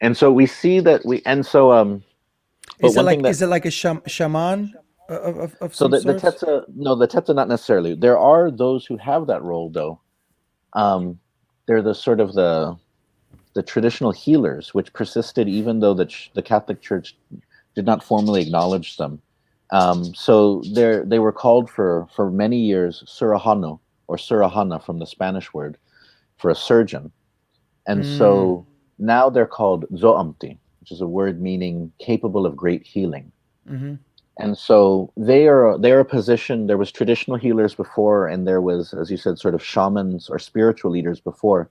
And so we see that but one thing that Is it like a shaman of so some the sorts? Tetsa, no, the Tetsa not necessarily. There are those who have that role though. Um, they're the sort of the traditional healers, which persisted even though the Catholic Church did not formally acknowledge them. So they were called for many years surahano or surahana from the Spanish word for a surgeon, and Mm. so now they're called zoamti, which is a word meaning capable of great healing. Mm-hmm. And so they're a position. There was traditional healers before, and there was, as you said, sort of shamans or spiritual leaders before.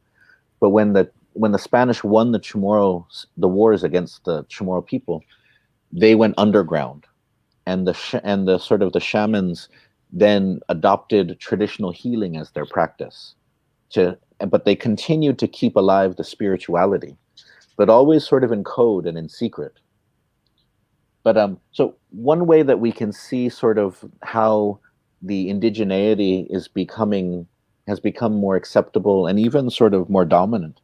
But when the Spanish won the wars against the Chamorro people, they went underground, and the sort of the shamans then adopted traditional healing as their practice. But they continued to keep alive the spirituality, but always sort of in code and in secret. But so one way that we can see sort of how the indigeneity has become more acceptable and even sort of more dominant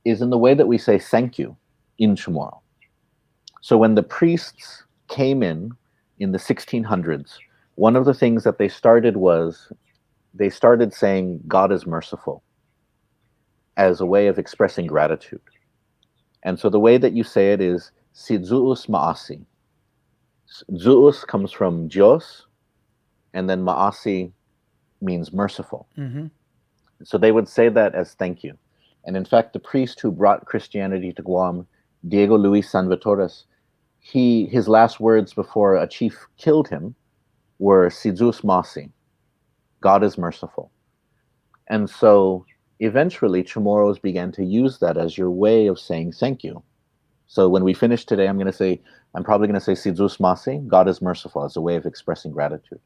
is in the way that we say thank you in Chamorro. So when the priests came in the 1600s, one of the things that they started saying God is merciful as a way of expressing gratitude. And so the way that you say it is si Zeus maasi. Zeus comes from Dios, and then maasi means merciful. Mm-hmm. So they would say that as thank you. And in fact, the priest who brought Christianity to Guam, Diego Luis Salvatores, his last words before a chief killed him were Si Zeus masi, God is merciful. And so eventually Chamorros began to use that as your way of saying thank you. So when we finish today, I'm probably going to say Si Zeus masi, God is merciful, as a way of expressing gratitude.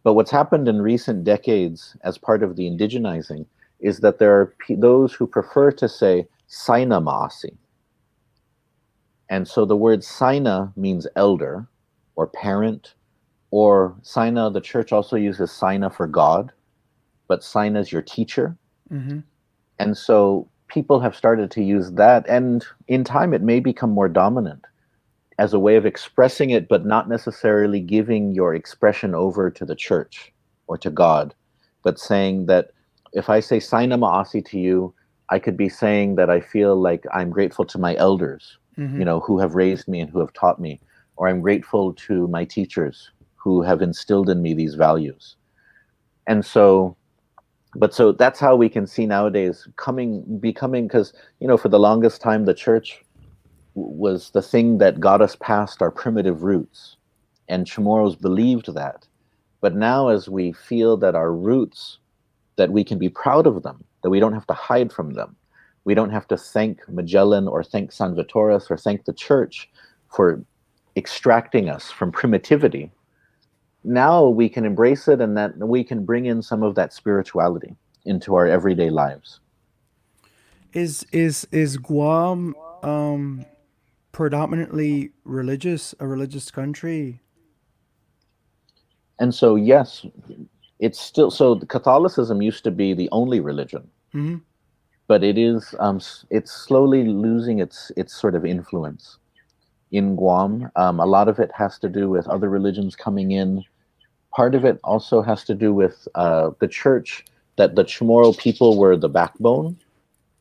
But what's happened in recent decades as part of the indigenizing is that there are those who prefer to say Saina Maasi. And so the word Saina means elder or parent, or Saina, the church also uses Saina for God, but Saina is your teacher. Mm-hmm. And so people have started to use that, and in time it may become more dominant as a way of expressing it, but not necessarily giving your expression over to the church or to God, but saying that if I say Saina Maasi to you, I could be saying that I feel like I'm grateful to my elders, Mm-hmm. who have raised me and who have taught me, or I'm grateful to my teachers who have instilled in me these values. And so, but so that's how we can see nowadays becoming, because, for the longest time, the church was the thing that got us past our primitive roots. And Chamorros believed that. But now, as we feel that our roots, that we can be proud of them, that we don't have to hide from them, we don't have to thank Magellan or thank Salvatores or thank the church for extracting us from primitivity. Now we can embrace it, and that we can bring in some of that spirituality into our everyday lives. Is Guam predominantly religious, a religious country? And so, yes, it's still so. Catholicism used to be the only religion, Hmm. but it's slowly losing its sort of influence in Guam. A lot of it has to do with other religions coming in. Part of it also has to do with the church, that the Chamorro people were the backbone,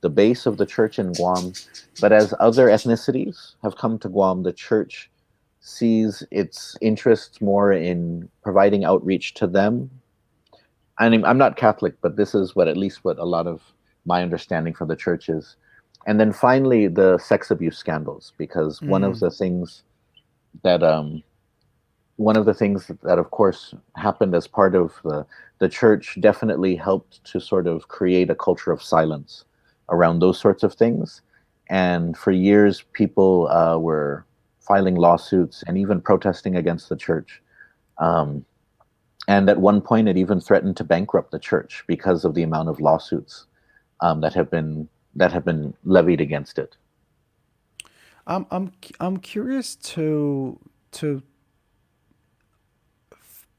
the base of the church in Guam. But as other ethnicities have come to Guam, the church sees its interests more in providing outreach to them. I'm not Catholic, but this is what, at least what a lot of my understanding from the church is. And then finally, the sex abuse scandals, because Mm. that one of the things that of course happened as part of the church definitely helped to sort of create a culture of silence around those sorts of things. And for years, people were filing lawsuits and even protesting against the church. Um, and at one point, it even threatened to bankrupt the church because of the amount of lawsuits that have been levied against it. I'm curious to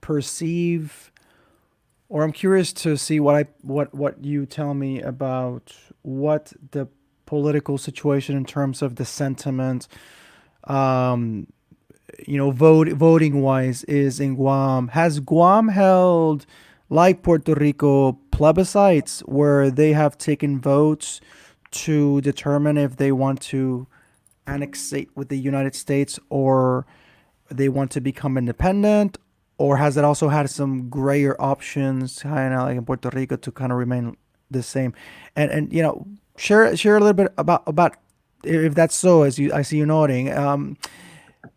perceive, or I'm curious to see what you tell me about what the political situation in terms of the sentiment, um, voting wise is in Guam. Has Guam held, like Puerto Rico, plebiscites where they have taken votes to determine if they want to annexate with the United States or they want to become independent? Or has it also had some grayer options, kind of like in Puerto Rico, to kind of remain the same? And share a little bit about if that's so. As you, I see you nodding.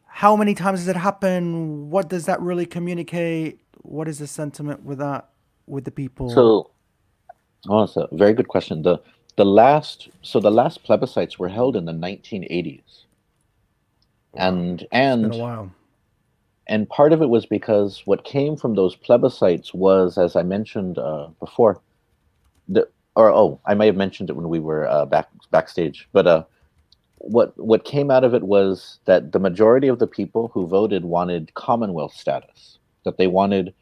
How many times has it happened? What does that really communicate? What is the sentiment with that, with the people? So, oh, it's a very good question. The last plebiscites were held in the 1980s, Wow, and it's been a and while. and part of it was because what came from those plebiscites was, as I mentioned before, the or oh, I may have mentioned it when we were backstage, but what came out of it was that the majority of the people who voted wanted Commonwealth status, that they wanted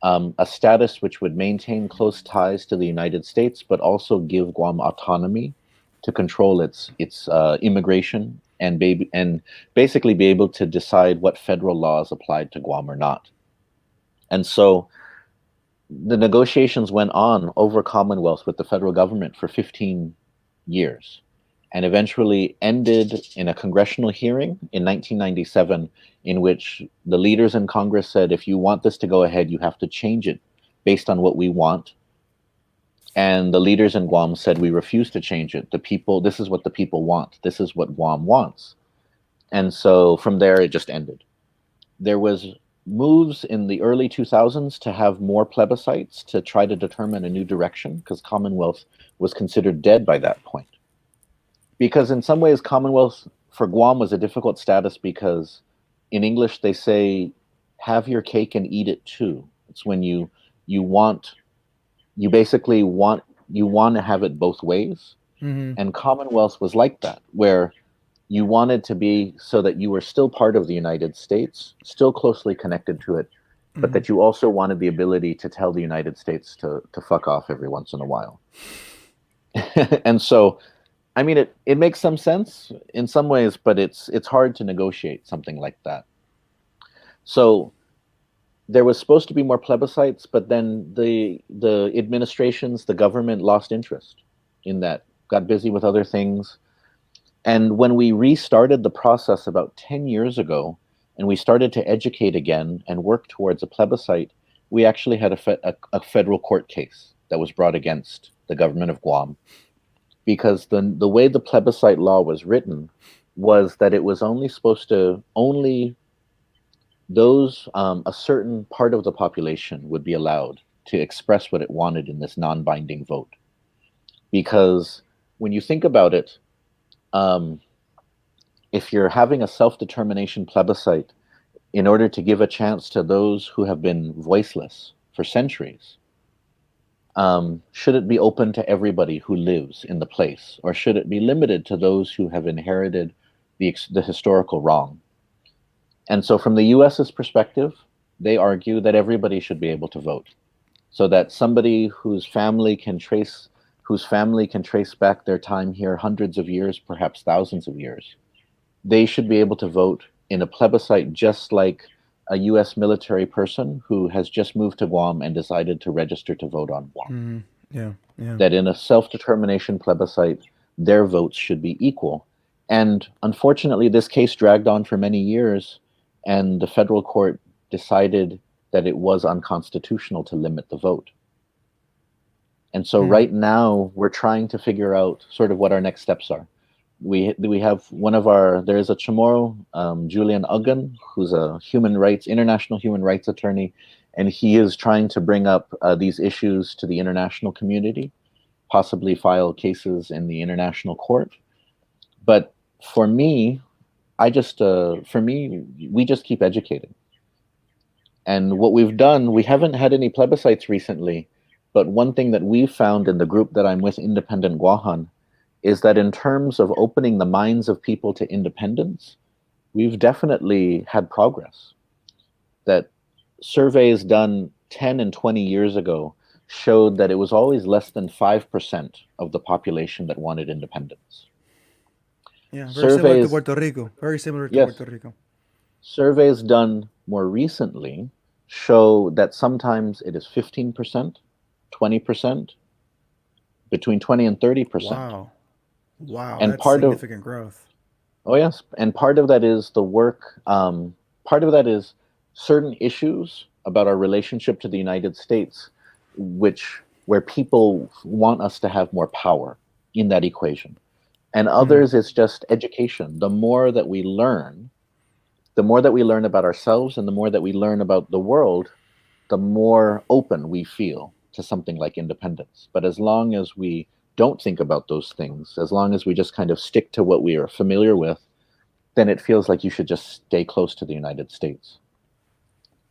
a status which would maintain close ties to the United States, but also give Guam autonomy to control its immigration and basically be able to decide what federal laws applied to Guam or not. And so the negotiations went on over Commonwealth with the federal government for 15 years and eventually ended in a congressional hearing in 1997, in which the leaders in Congress said, if you want this to go ahead, you have to change it based on what we want. And the leaders in Guam said, we refuse to change it. The people, this is what the people want. This is what Guam wants. And so from there, it just ended. There was moves in the early 2000s to have more plebiscites to try to determine a new direction, because Commonwealth was considered dead by that point. Because in some ways, Commonwealth for Guam was a difficult status because in English they say, have your cake and eat it too. It's when you want you basically want to have it both ways. Mm-hmm. And Commonwealth was like that, where you wanted to be so that you were still part of the United States, still closely connected to it, but Mm-hmm. that you also wanted the ability to tell the United States to fuck off every once in a while. And so, I mean, it makes some sense in some ways, but it's hard to negotiate something like that. So there was supposed to be more plebiscites, but then the administrations, the government lost interest in that, got busy with other things. And when we restarted the process about 10 years ago, and we started to educate again and work towards a plebiscite, we actually had a federal court case that was brought against the government of Guam, because the way the plebiscite law was written was that it was only supposed to only those a certain part of the population would be allowed to express what it wanted in this non-binding vote. Because when you think about it, um, if you're having a self-determination plebiscite in order to give a chance to those who have been voiceless for centuries, should it be open to everybody who lives in the place, or should it be limited to those who have inherited the historical wrong? And so, from the U.S.'s perspective, they argue that everybody should be able to vote, so that somebody whose family can trace back their time here hundreds of years, perhaps thousands of years, they should be able to vote in a plebiscite just like a US military person who has just moved to Guam and decided to register to vote on Guam. Mm, yeah. Yeah. That in a self determination plebiscite, their votes should be equal. And unfortunately, this case dragged on for many years, and the federal court decided that it was unconstitutional to limit the vote. And so, Mm, right now, we're trying to figure out sort of what our next steps are. We have one of our there is a Chamorro, Julian Uggan, who's a international human rights attorney, and he is trying to bring up these issues to the international community, possibly file cases in the international court. But for me, we just keep educating. And what we've done, we haven't had any plebiscites recently, but one thing that we've found in the group that I'm with, Independent Guahan, is that in terms of opening the minds of people to independence, we've definitely had progress. That surveys done 10 and 20 years ago showed that it was always less than 5% of the population that wanted independence. yeah. Very similar to Surveys, Puerto Rico. Very similar to yes, Puerto Rico. surveys done more recently show that sometimes it is 15%, 20%, between 20 and 30%. Wow. Wow. And That's part of significant growth. Oh yes, and part of that is the work. Part of that is certain issues about our relationship to the United States, where people want us to have more power in that equation, and Mm, others is just education. The more that we learn about ourselves, and the more that we learn about the world, the more open we feel to something like independence. But as long as we don't think about those things, as long as we just kind of stick to what we are familiar with, then it feels like you should just stay close to the United States.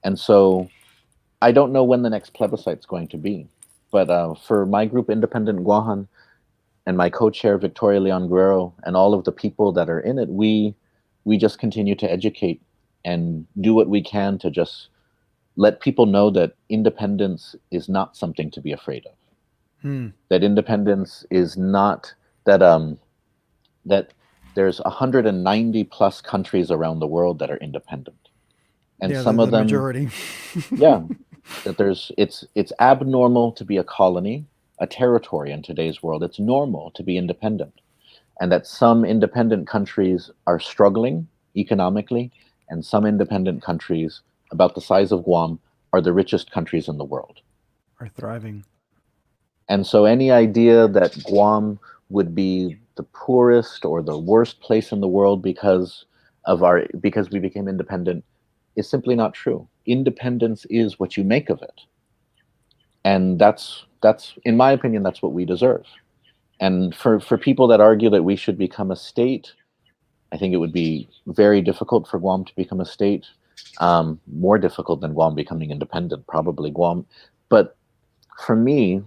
And so I don't know when the next plebiscite's going to be. But for my group, Independent Guahan, and my co-chair, Victoria Leon Guerrero, and all of the people that are in it, we just continue to educate and do what we can to just let people know that independence is not something to be afraid of. mm. That independence is not that there's 190 plus countries around the world that are independent, and Yeah, some of the them, majority. yeah, that it's abnormal to be a colony, a territory in today's world. It's normal to be independent, and that some independent countries are struggling economically, and some independent countries about the size of Guam are the richest countries in the world. Are thriving. And so any idea that Guam would be the poorest or the worst place in the world because we became independent is simply not true. Independence is what you make of it. And that's in my opinion that's what we deserve. And for people that argue that we should become a state, I think it would be very difficult for Guam to become a state. More difficult than Guam becoming independent, probably Guam. But for me,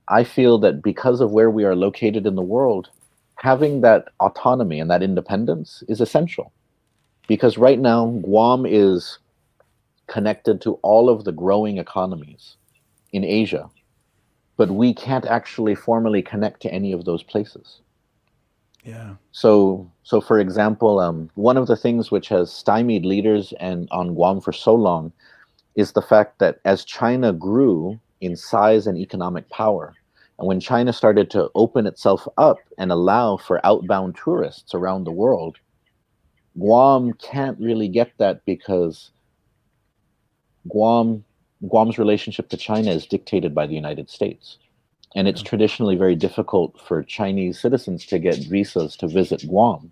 I feel that because of where we are located in the world, having that autonomy and that independence is essential. Because right now, Guam is connected to all of the growing economies in Asia, but we can't actually formally connect to any of those places. Yeah. So for example, one of the things which has stymied leaders and on Guam for so long is the fact that as China grew in size and economic power, and when China started to open itself up and allow for outbound tourists around the world, Guam can't really get that because Guam Guam's relationship to China is dictated by the United States. And it's Yeah. traditionally very difficult for Chinese citizens to get visas to visit Guam.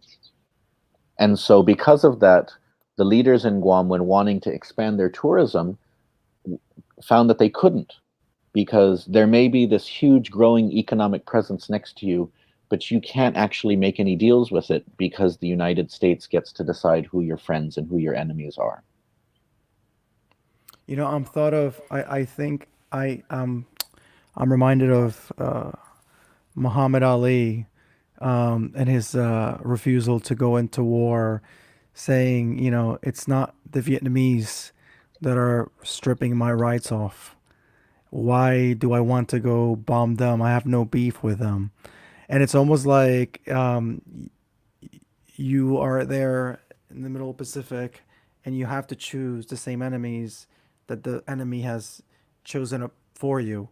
And so because of that, the leaders in Guam, when wanting to expand their tourism, found that they couldn't, because there may be this huge growing economic presence next to you, but you can't actually make any deals with it because the United States gets to decide who your friends and who your enemies are. I'm thought of. I think I'm reminded of Muhammad Ali and his refusal to go into war, saying, it's not the Vietnamese that are stripping my rights off. Why do I want to go bomb them? I have no beef with them. And it's almost like you are there in the middle of the Pacific and you have to choose the same enemies that the enemy has chosen up for you,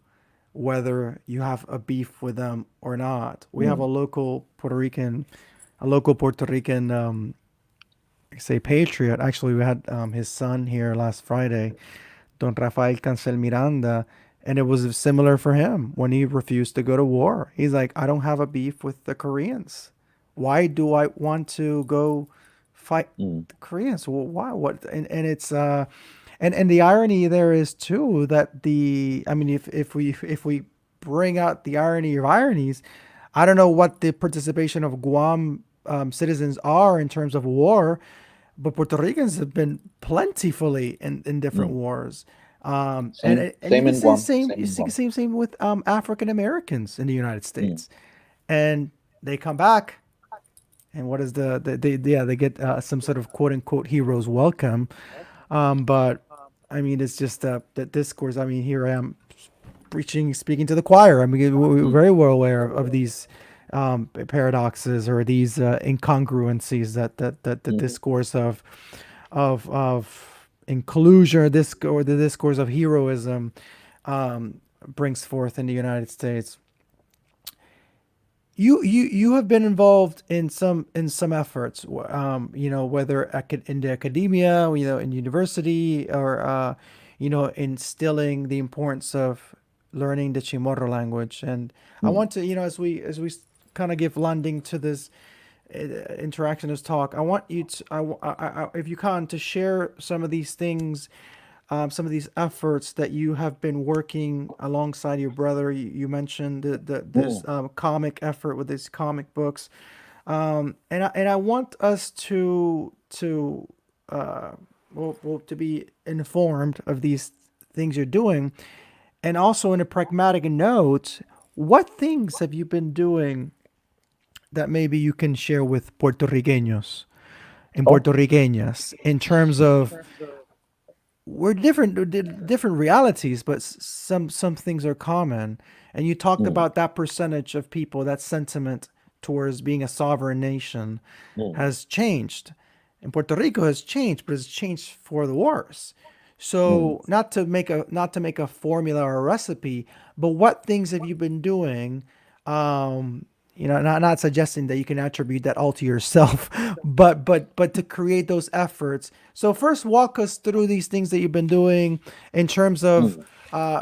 whether you have a beef with them or not. We have Mm, a local Puerto Rican, say patriot. Actually, we had his son here last Friday, Don Rafael Cancel Miranda, and it was similar for him when he refused to go to war. He's like, I don't have a beef with the Koreans. Why do I want to go fight mm, the Koreans? Well, why? What? And it's and the irony there is too that the I mean if we bring out the irony of ironies, I don't know what the participation of Guam citizens are in terms of war, but Puerto Ricans have been plentifully in different mm. wars. And you Same can in say the Guam. same. Same You in see the Guam. same with African Americans in the United Mm, States, and they come back, and what is they get some sort of quote unquote heroes welcome, but I mean it's just the discourse. I mean here I am preaching, speaking to the choir. I mean we're mm, very well aware of these paradoxes or these incongruencies that the mm, discourse of inclusion or the discourse of heroism brings forth in the United States. You have been involved in some efforts, whether in the academia, in university, or instilling the importance of learning the Chamorro language. And I mm, want to, as we kind of give landing to this interaction, this talk, I want you to, if you can, to share some of these things, some of these efforts that you have been working alongside your brother. You mentioned this mm, comic effort with these comic books, and I want us to well, to be informed of these things you're doing, and also in a pragmatic note, what things have you been doing that maybe you can share with Puerto Riqueños and oh, Puerto Riqueñas in terms of we're different realities, but some things are common. And you talked mm, about that percentage of people, that sentiment towards being a sovereign nation mm, has changed, and Puerto Rico has changed, but it's changed for the worse. mm, So not to make a formula or a recipe, but what things have you been doing? Not suggesting that you can attribute that all to yourself, but to create those efforts. So first, walk us through these things that you've been doing in terms of mm,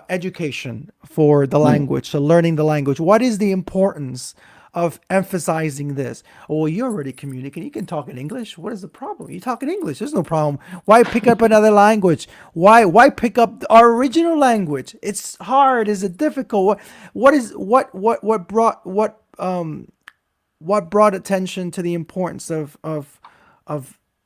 education for the mm. language, so learning the language. What is the importance of emphasizing this? Oh, well, you already communicate. You can talk in English. What is the problem? You talk in English. There's no problem. Why pick up another language? Why pick up our original language? It's hard. Is it difficult? What brought attention to the importance of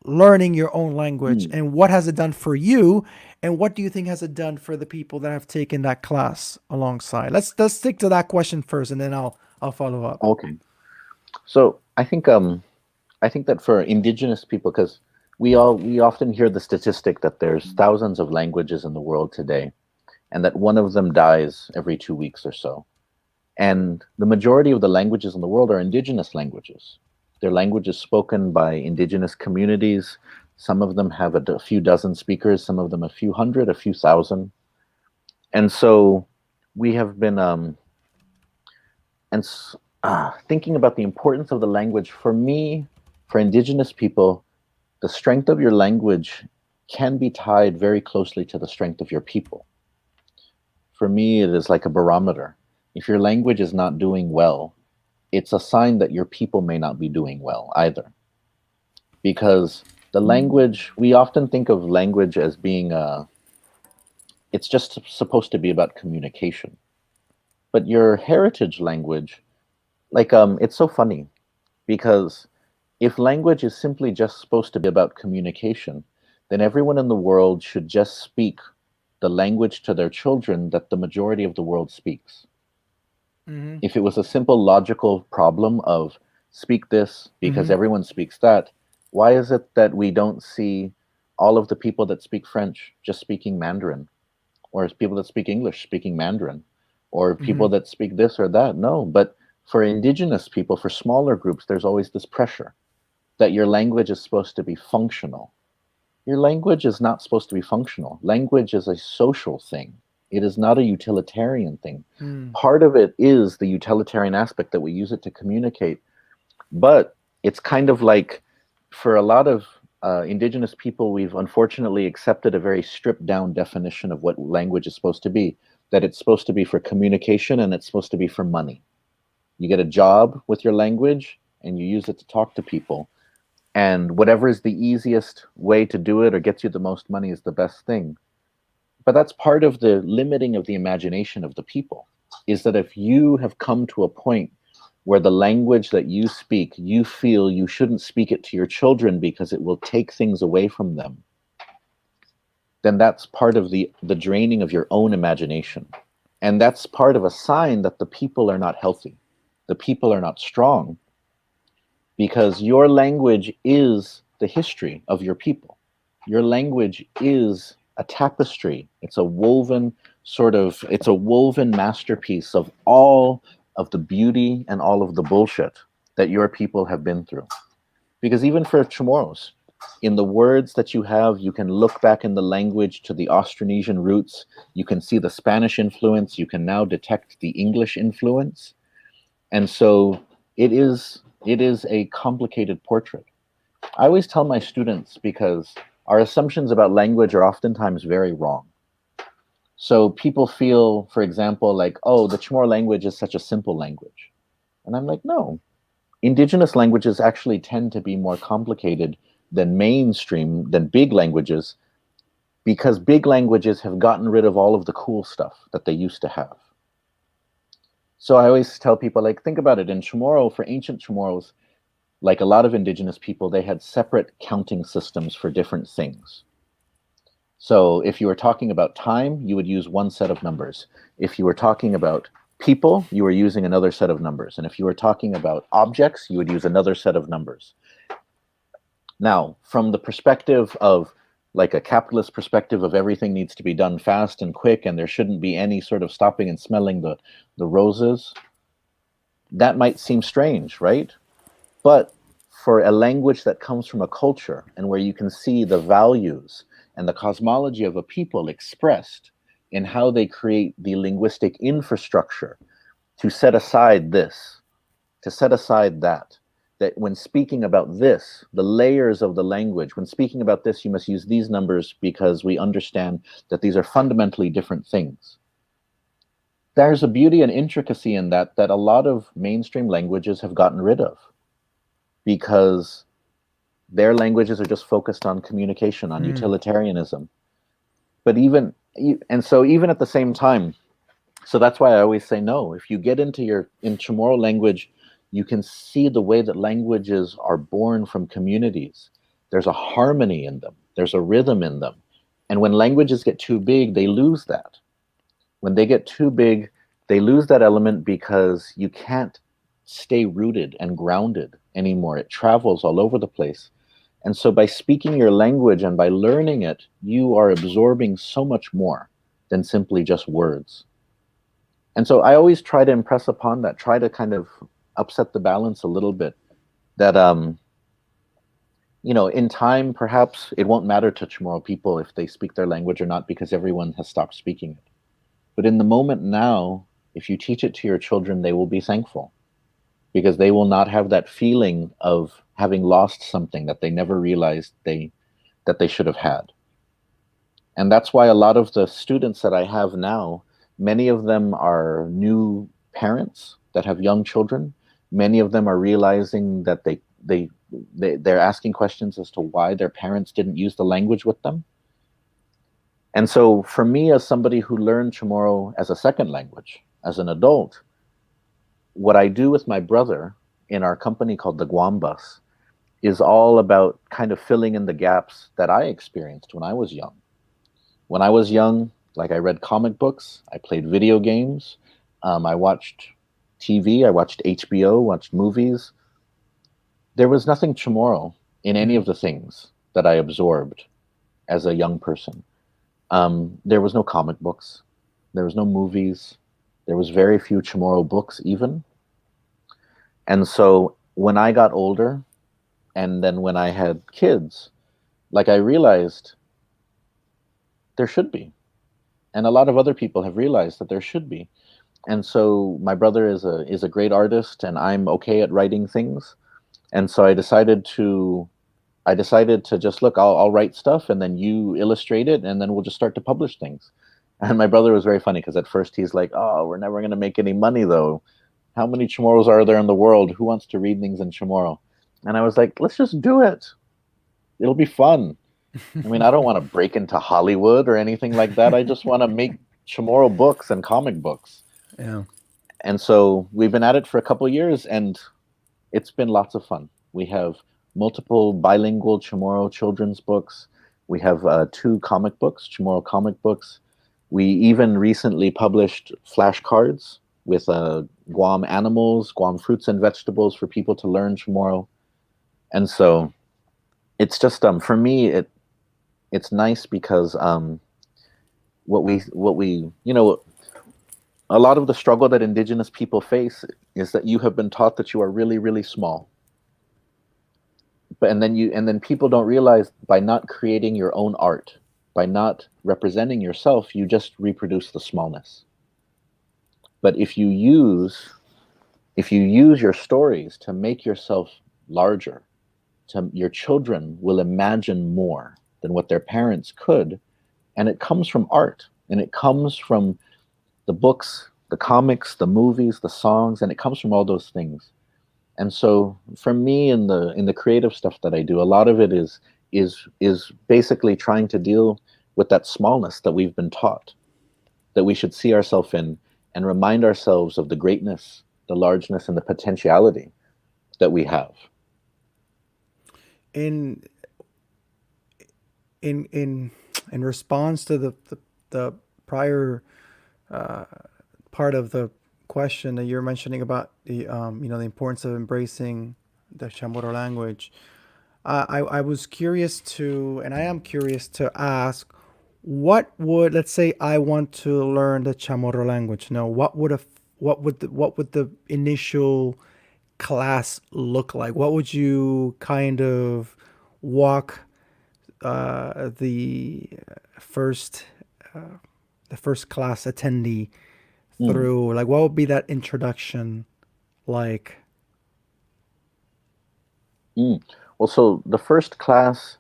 learning your own language, Mm. and what has it done for you, and what do you think has it done for the people that have taken that class alongside? Let's stick to that question first, and then I'll follow up. Okay. So I think that for indigenous people, because we often hear the statistic that there's thousands of languages in the world today, and that one of them dies every 2 weeks or so. And the majority of the languages in the world are indigenous languages. They're languages spoken by indigenous communities. Some of them have a few dozen speakers, some of them a few hundred, a few thousand. And so we have been and thinking about the importance of the language for me, for indigenous people, the strength of your language can be tied very closely to the strength of your people. For me, it is like a barometer. If your language is not doing well, it's a sign that your people may not be doing well either. Because the language, we often think of language as being it's just supposed to be about communication. But your heritage language, it's so funny because if language is simply just supposed to be about communication, then everyone in the world should just speak the language to their children that the majority of the world speaks. Mm-hmm. If it was a simple logical problem of speak this because Mm-hmm. everyone speaks that, why is it that we don't see all of the people that speak French just speaking Mandarin, or people that speak English speaking Mandarin, or Hmm. people that speak this or that. No, but for indigenous people, for smaller groups, there's always this pressure that your language is supposed to be functional. Your language is not supposed to be functional. Language is a social thing. It is not a utilitarian thing. Mm. Part of it is the utilitarian aspect that we use it to communicate, but it's kind of like for a lot of indigenous people, we've unfortunately accepted a very stripped down definition of what language is supposed to be, that it's supposed to be for communication and it's supposed to be for money. You get a job with your language and you use it to talk to people. And whatever is the easiest way to do it or gets you the most money is the best thing. But that's part of the limiting of the imagination of the people, is that if you have come to a point where the language that you speak, you feel you shouldn't speak it to your children because it will take things away from them, then that's part of the draining of your own imagination. And that's part of a sign that the people are not healthy. The people are not strong because your language is the history of your people. Your language is a tapestry. It's a woven it's a woven masterpiece of all of the beauty and all of the bullshit that your people have been through. Because even for Chamorros, in the words that you have, you can look back in the language to the Austronesian roots. You can see the Spanish influence. You can now detect the English influence. And so it is a complicated portrait. I always tell my students, because our assumptions about language are oftentimes very wrong. So people feel, for example, like, oh, the Chamorro language is such a simple language. And I'm like, no, indigenous languages actually tend to be more complicated than mainstream, than big languages, because big languages have gotten rid of all of the cool stuff that they used to have. So I always tell people, like, think about it. In Chamorro, for ancient Chamorros, like a lot of indigenous people, they had separate counting systems for different things. So if you were talking about time, you would use one set of numbers. If you were talking about people, you were using another set of numbers. And if you were talking about objects, you would use another set of numbers. Now, from the perspective of like a capitalist perspective of everything needs to be done fast and quick, and there shouldn't be any sort of stopping and smelling the roses, that might seem strange, right? But for a language that comes from a culture and where you can see the values and the cosmology of a people expressed in how they create the linguistic infrastructure to set aside this, to set aside that, that when speaking about this, the layers of the language, when speaking about this, you must use these numbers because we understand that these are fundamentally different things. There's a beauty and intricacy in that that a lot of mainstream languages have gotten rid of, because their languages are just focused on communication, on Mm. utilitarianism. But and so even at the same time, so that's why I always say no. If you get in Chamorro language, you can see the way that languages are born from communities. There's a harmony in them. There's a rhythm in them. And when languages get too big, they lose that. When they get too big, they lose that element because you can't stay rooted and grounded anymore. It travels all over the place. And so by speaking your language and by learning it, you are absorbing so much more than simply just words. And so I always try to impress upon that, try to kind of upset the balance a little bit, that in time perhaps it won't matter to Chamorro people if they speak their language or not, because everyone has stopped speaking it. But in the moment now, if you teach it to your children, they will be thankful, because they will not have that feeling of having lost something that they never realized that they should have had. And that's why a lot of the students that I have now, many of them are new parents that have young children. Many of them are realizing that they're asking questions as to why their parents didn't use the language with them. And so for me, as somebody who learned Chamorro as a second language, as an adult, what I do with my brother in our company called the Guam Bus is all about kind of filling in the gaps that I experienced when I was young. When I was young, like, I read comic books, I played video games, I watched TV, I watched HBO, watched movies. There was nothing Chamorro in any Mm. of the things that I absorbed. as a young person. There was no comic books, there was no movies, there was very few Chamorro books even. And so when I got older, and then when I had kids, like I realized there should be, and a lot of other people have realized that there should be. And so my brother is a great artist, and I'm okay at writing things. And so I decided to just look. I'll write stuff, and then you illustrate it, and then we'll just start to publish things. And my brother was very funny because at first he's like, "Oh, we're never going to make any money though. How many Chamorros are there in the world? Who wants to read things in Chamorro?" And I was like, "Let's just do it. It'll be fun." I mean, I don't want to break into Hollywood or anything like that. I just want to make Chamorro books and comic books. Yeah. And so we've been at it for a couple of years, and it's been lots of fun. We have multiple bilingual Chamorro children's books. We have two comic books, Chamorro comic books. We even recently published flashcards with Guam animals, Guam fruits and vegetables for people to learn Chamorro. And so it's just for me it's nice because what we a lot of the struggle that indigenous people face is that you have been taught that you are really, really small. But and then people don't realize, by not creating your own art, by not representing yourself, you just reproduce the smallness. But if you use your stories to make yourself larger, your children will imagine more than what their parents could. And it comes from art, and it comes from the books, the comics, the movies, the songs, and it comes from all those things. And so for me, in the creative stuff that I do, a lot of it is basically trying to deal with that smallness that we've been taught, that we should see ourselves in, and remind ourselves of the greatness, the largeness, and the potentiality that we have. In in in response to the prior part of the question that you're mentioning about the the importance of embracing the Chamorro language, I was curious to, and I am curious to ask, what would, let's say I want to learn the Chamorro language. Now, what would the initial class look like? What would you kind of walk the first the first class attendee Mm, through? Like, what would be that introduction like? mm. Well, so the first class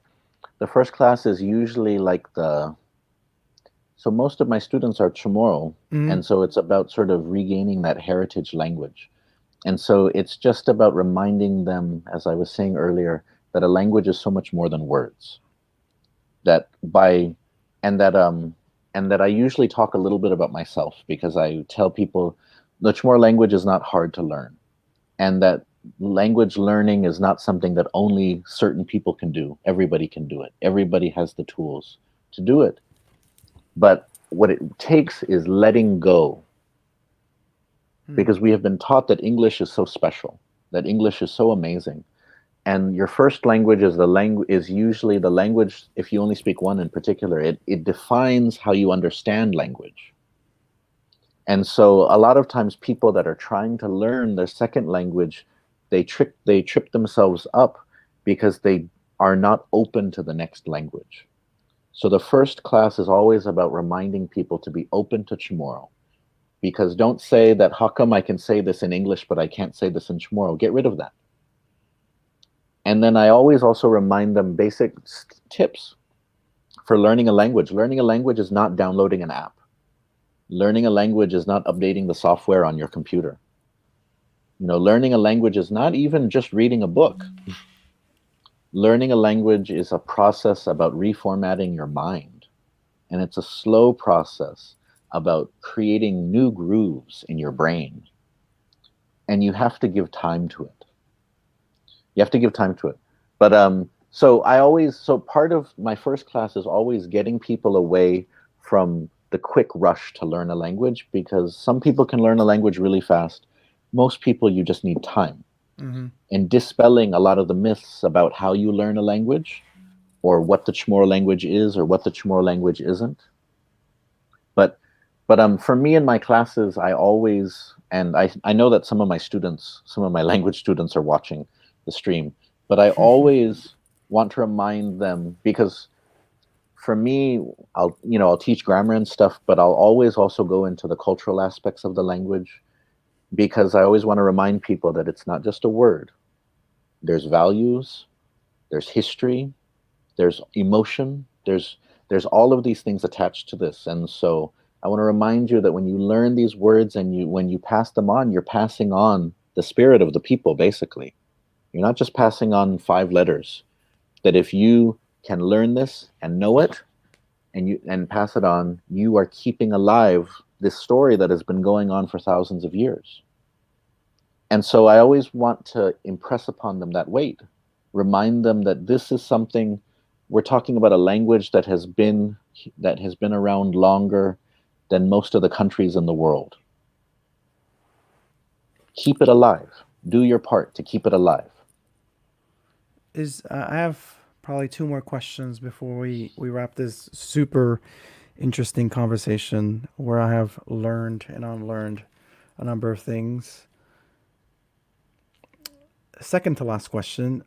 is usually like so most of my students are Chamorro, Mm-hmm. and so it's about sort of regaining that heritage language. And so it's just about reminding them, as I was saying earlier, that a language is so much more than words. That by and that I usually talk a little bit about myself, because I tell people the Chamorro language is not hard to learn, and that language learning is not something that only certain people can do. Everybody can do it. Everybody has the tools to do it. But what it takes is letting go, Hmm. because we have been taught that English is so special, that English is so amazing. And your first language is usually the language. If you only speak one in particular, it defines how you understand language. And so a lot of times people that are trying to learn their second language, they trip themselves up because they are not open to the next language. So the first class is always about reminding people to be open to Chamorro. Because don't say that, how come I can say this in English but I can't say this in Chamorro? Get rid of that. And then I always also remind them basic tips for learning a language. Learning a language is not downloading an app. Learning a language is not updating the software on your computer. Learning a language is not even just reading a book. Learning a language is a process about reformatting your mind. And it's a slow process about creating new grooves in your brain. And you have to give time to it. You have to give time to it. But so part of my first class is always getting people away from the quick rush to learn a language, because some people can learn a language really fast. Most people, you just need time. Mm-hmm. And dispelling a lot of the myths about how you learn a language, or what the Chamorro language is or what the Chamorro language isn't. But for me in my classes, I always, and I know that some of my students, some of my language students are watching the stream, but I always want to remind them, because for me, I'll teach grammar and stuff, but I'll always also go into the cultural aspects of the language, because I always want to remind people that it's not just a word. There's values, there's history, there's emotion, there's all of these things attached to this. And so I want to remind you that when you learn these words and when you pass them on, you're passing on the spirit of the people, basically. You're not just passing on 5 letters. That if you can learn this and know it, and pass it on, you are keeping alive this story that has been going on for thousands of years. And so I always want to impress upon them that weight, remind them that this is something, we're talking about a language that has been around longer than most of the countries in the world. Keep it alive. Do your part to keep it alive. I have probably two more questions before we wrap this super interesting conversation where I have learned and unlearned a number of things. Second to last question.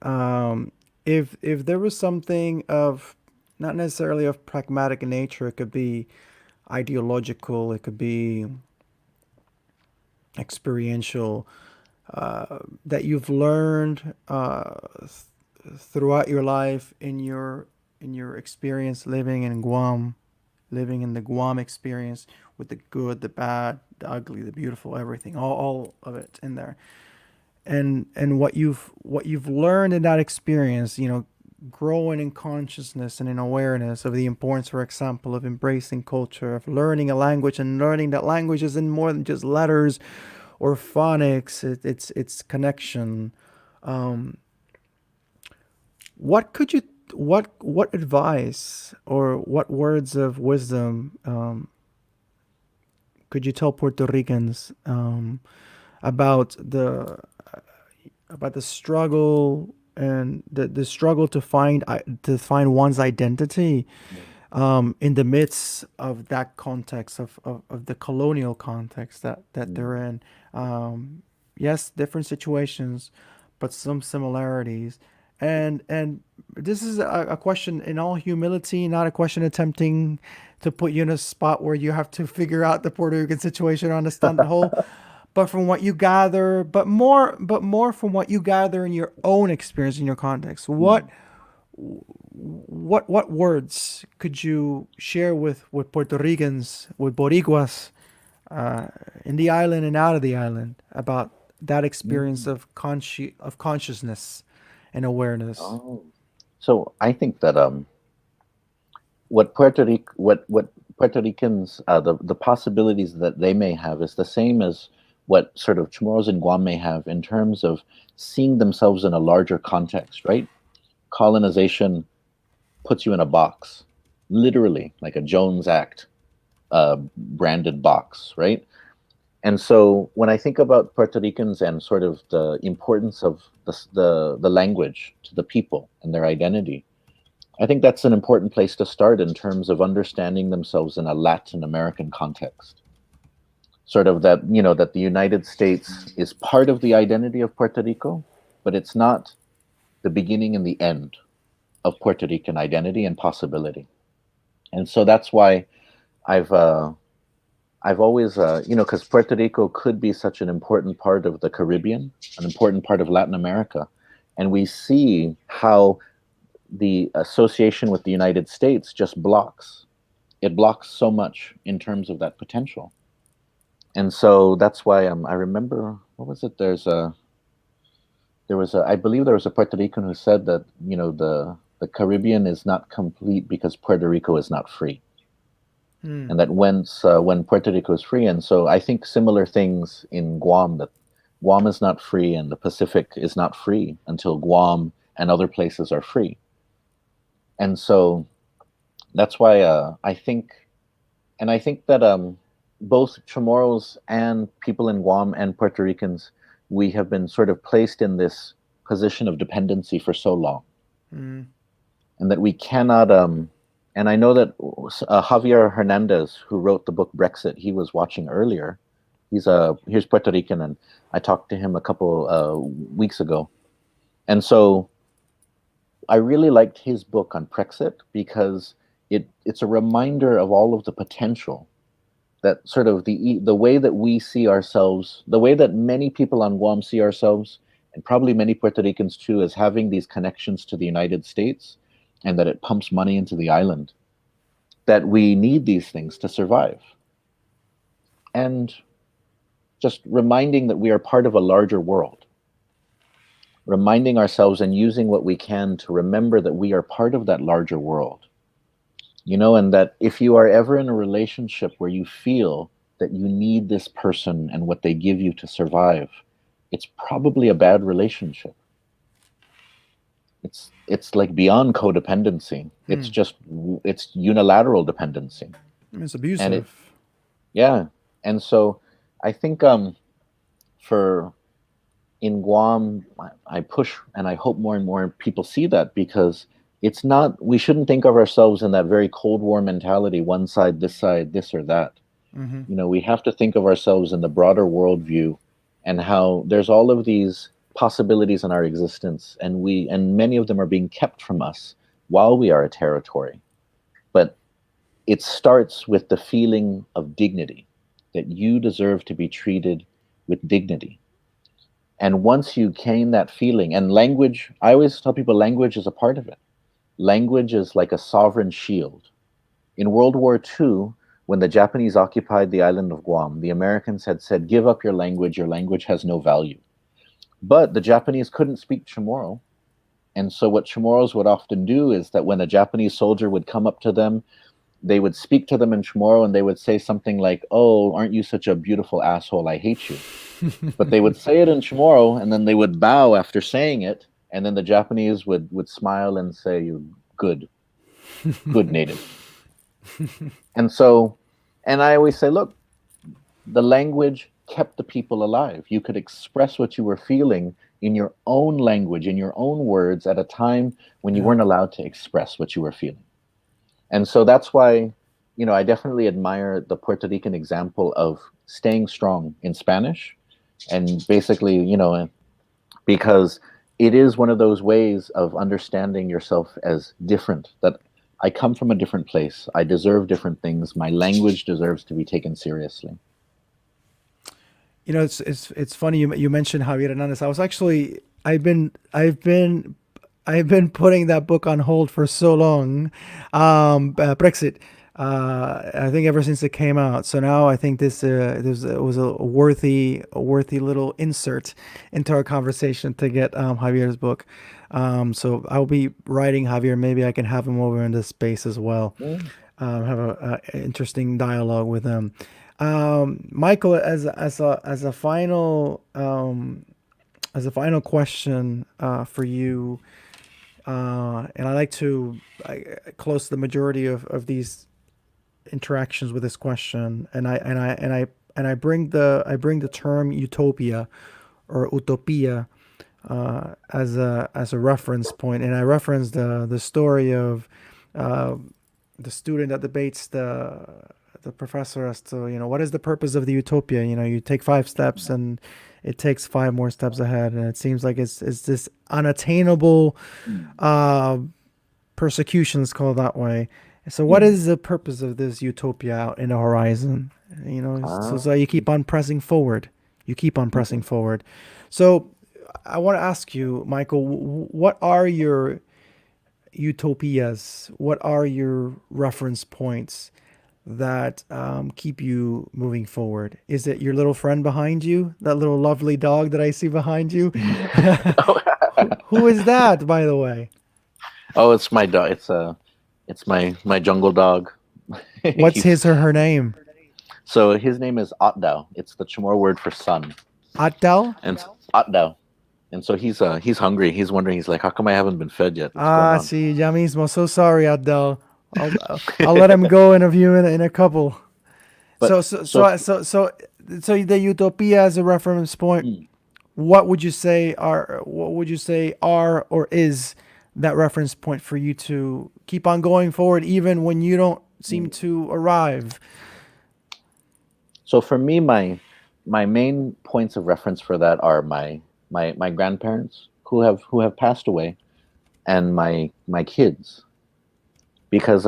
If there was something of not necessarily of pragmatic nature, it could be ideological, it could be experiential, that you've learned throughout your life in your experience living in Guam, living in the Guam experience with the good, the bad, the ugly, the beautiful, everything, all of it in there. And what you've learned in that experience, growing in consciousness and in awareness of the importance, for example, of embracing culture, of learning a language and learning that language isn't more than just letters or phonics. It's connection. Um, what could you what advice or what words of wisdom could you tell Puerto Ricans about the struggle and the struggle to find one's identity in the midst of that context of the colonial context that they're in. Yes, different situations, but some similarities. And this is a question in all humility, not a question attempting to put you in a spot where you have to figure out the Puerto Rican situation or understand the whole. But from what you gather, but more from what you gather in your own experience in your context, what words could you share with Puerto Ricans, with Boricuas, in the island and out of the island about that experience Mm. of consciousness and awareness? Oh, so I think that what Puerto Ricans, the possibilities that they may have is the same as what sort of Chamorros in Guam may have in terms of seeing themselves in a larger context, right? Colonization puts you in a box, literally like a Jones Act branded box, right? And so when I think about Puerto Ricans and sort of the importance of the language to the people and their identity, I think that's an important place to start in terms of understanding themselves in a Latin American context. Sort of that, that the United States is part of the identity of Puerto Rico, but it's not the beginning and the end of Puerto Rican identity and possibility. And so that's why I've uh, I've always, because Puerto Rico could be such an important part of the Caribbean, an important part of Latin America, and we see how the association with the United States just blocks. It blocks so much in terms of that potential. And so that's why I remember, what was it? I believe there was a Puerto Rican who said that, the Caribbean is not complete because Puerto Rico is not free. Hmm. And that when Puerto Rico is free, and so I think similar things in Guam, that Guam is not free and the Pacific is not free until Guam and other places are free. And so that's why I think that both Chamorros and people in Guam and Puerto Ricans, we have been sort of placed in this position of dependency for so long. Hmm. and that we cannot. And I know that Javier Hernandez, who wrote the book Brexit, he was watching earlier. He's Puerto Rican, and I talked to him a couple weeks ago, and so I really liked his book on Brexit because it's a reminder of all of the potential that sort of the way that we see ourselves, the way that many people on Guam see ourselves, and probably many Puerto Ricans too, as having these connections to the United States, and that it pumps money into the island. That we need these things to survive, and just reminding that we are part of a larger world. Reminding ourselves and using what we can to remember that we are part of that larger world. And that if you are ever in a relationship where you feel that you need this person and what they give you to survive, it's probably a bad relationship. It's like beyond codependency. It's unilateral dependency. It's And it, abusive. yeah. And so I think for in Guam, I push and I hope more and more people see that, because it's not, we shouldn't think of ourselves in that very Cold War mentality, one side, this or that. Mm-hmm. We have to think of ourselves in the broader worldview, and how there's all of these possibilities in our existence, and many of them are being kept from us while we are a territory. But it starts with the feeling of dignity, that you deserve to be treated with dignity. And once you gain that feeling, and language, I always tell people language is a part of it. Language is like a sovereign shield. In World War II, when the Japanese occupied the island of Guam, the Americans had said, give up your language has no value. But the Japanese couldn't speak Chamorro. And so what Chamorros would often do is that when a Japanese soldier would come up to them, they would speak to them in Chamorro, and they would say something like, oh, aren't you such a beautiful asshole? I hate you. But they would say it in Chamorro, and then they would bow after saying it, and then the Japanese would smile and say, good, good native. And so, and I always say, look, the language kept the people alive. You could express what you were feeling in your own language, in your own words, at a time when you Yeah. weren't allowed to express what you were feeling. And so that's why, I definitely admire the Puerto Rican example of staying strong in Spanish. And basically, because it is one of those ways of understanding yourself as different, that I come from a different place. I deserve different things. My language deserves to be taken seriously. It's funny you mentioned Javier Hernandez. I was actually I've been putting that book on hold for so long. Brexit. I think ever since it came out. So now I think this was a worthy little insert into our conversation to get Javier's book. So I'll be writing Javier. Maybe I can have him over in this space as well. Mm. Have a interesting dialogue with him. Michael, as a final question for you, and I like to close the majority of these interactions with this question, and I bring the term utopia or utopia as a reference point, and I reference the story of uh, the student that debates the professor as to what is the purpose of the utopia. You take 5 steps and it takes 5 more steps ahead, and it seems like it's this unattainable uh, persecution, let's call it that way. So what Mm. is the purpose of this utopia out in the horizon? So, Ah. so you keep on pressing forward. You keep on pressing Mhm. forward. So I want to ask you, Michael, what are your utopias? What are your reference points that keep you moving forward? Is it your little friend behind you, that little lovely dog that I see behind you? Who is that, by the way? Oh, it's my dog. It's my jungle dog. What's He's his or her name? so his name is Otdao. It's the Chamorro word for son, Atdal? and Otdao. And so he's hungry. He's wondering. He's like, how come I haven't been fed yet? What's going Ah, on? see, ya mismo. So sorry, Adele. I'll let him go in a few in a couple. But So so so so so so so the utopia as a reference point. mm, What would you say are or is that reference point for you to keep on going forward, even when you don't seem to arrive. So for me, my main points of reference for that are my grandparents who have passed away, and my kids, because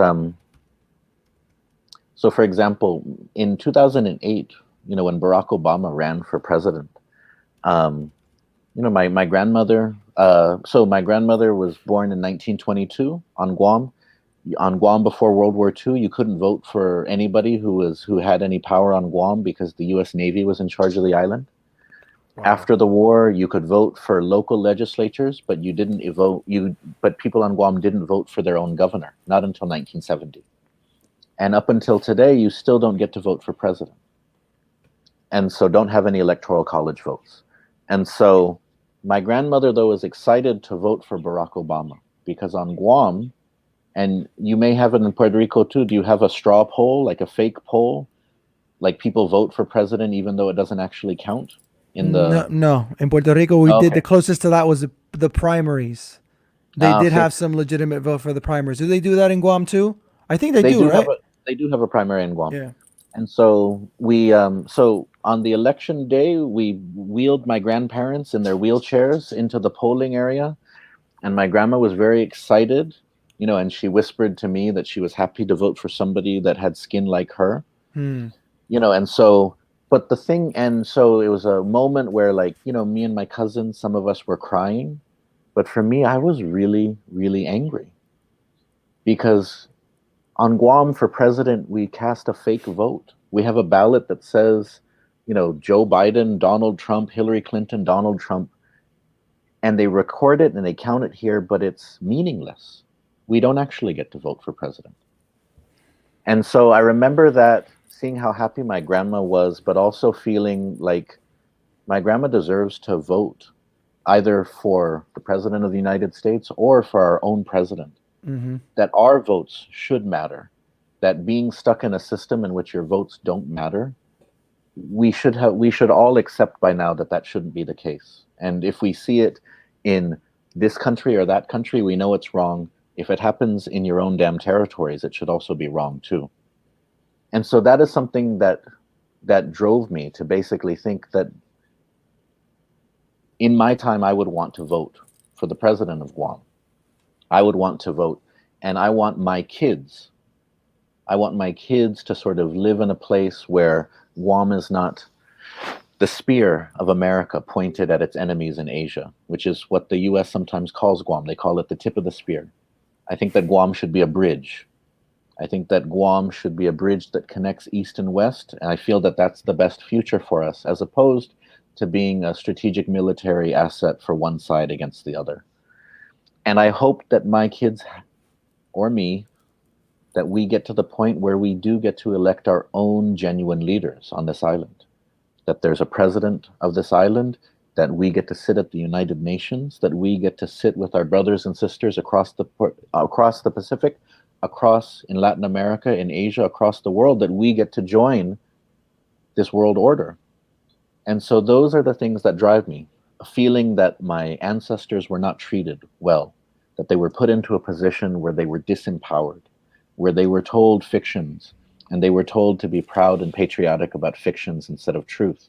so for example, in 2008, when Barack Obama ran for president, um, my grandmother. So my grandmother was born in 1922 on Guam. On Guam before World War II, you couldn't vote for anybody who had any power on Guam because the U.S. Navy was in charge of the island. Wow. After the war, you could vote for local legislatures, but you didn't vote. But people on Guam didn't vote for their own governor, not until 1970. And up until today, you still don't get to vote for president, and so don't have any electoral college votes. And so my grandmother, though, is excited to vote for Barack Obama because on Guam, and you may have it in Puerto Rico too, do you have a straw poll, like a fake poll? Like people vote for president even though it doesn't actually count in No, the. no. In Puerto Rico, we Oh, did okay. the closest to that was the primaries. They did Okay. have some legitimate vote for the primaries. Do they do that in Guam too? I think they They do, do have right? a they do have a primary in Guam. Yeah. And so so on the election day we wheeled my grandparents in their wheelchairs into the polling area, and my grandma was very excited, and she whispered to me that she was happy to vote for somebody that had skin like her, Hmm. and so but the thing and so it was a moment where, like, me and my cousins, some of us were crying, but for me I was really, really angry because on Guam for president, we cast a fake vote. We have a ballot that says, Joe Biden, Donald Trump, Hillary Clinton, Donald Trump, and they record it and they count it here, but it's meaningless. We don't actually get to vote for president. And so I remember that, seeing how happy my grandma was, but also feeling like my grandma deserves to vote either for the president of the United States or for our own president, Mm-hmm. that our votes should matter, that being stuck in a system in which your votes don't matter, we should all accept by now that that shouldn't be the case. And if we see it in this country or that country, we know it's wrong. If it happens in your own damn territories, it should also be wrong too. And so that is something that drove me to basically think that in my time I would want to vote for the president of Guam. I would want to vote, and I want my kids to sort of live in a place where Guam is not the spear of America pointed at its enemies in Asia, which is what the US sometimes calls Guam. They call it the tip of the spear. I think that Guam should be a bridge. I think that Guam should be a bridge that connects East and West, and I feel that that's the best future for us, as opposed to being a strategic military asset for one side against the other. And I hope that my kids or me, that we get to the point where we do get to elect our own genuine leaders on this island, that there's a president of this island, that we get to sit at the United Nations, that we get to sit with our brothers and sisters across the Pacific, across in Latin America, in Asia, across the world, that we get to join this world order. And so those are the things that drive me. A feeling that my ancestors were not treated well, that they were put into a position where they were disempowered, where they were told fictions, and they were told to be proud and patriotic about fictions instead of truth.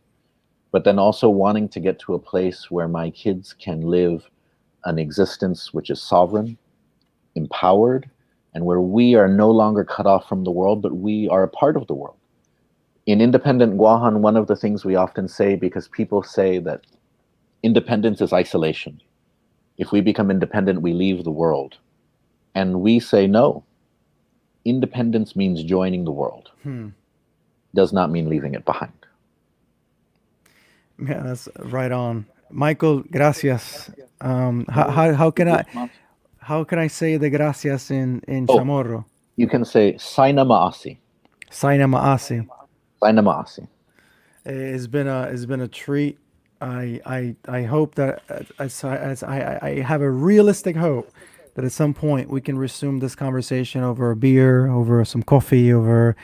But then also wanting to get to a place where my kids can live an existence which is sovereign, empowered, and where we are no longer cut off from the world, but we are a part of the world. In independent Guahan, one of the things we often say, because people say that independence is isolation. If we become independent, we leave the world. And we say no. Independence means joining the world, Hmm. does not mean leaving it behind. Yeah, that's right on. Michael, gracias. No, How can I say the gracias in oh, Chamorro? you can say Saina Maasi. Saina maasi. Saina Maasi. It's been a treat. I hope that I have a realistic hope that at some point we can resume this conversation over a beer, over some coffee, over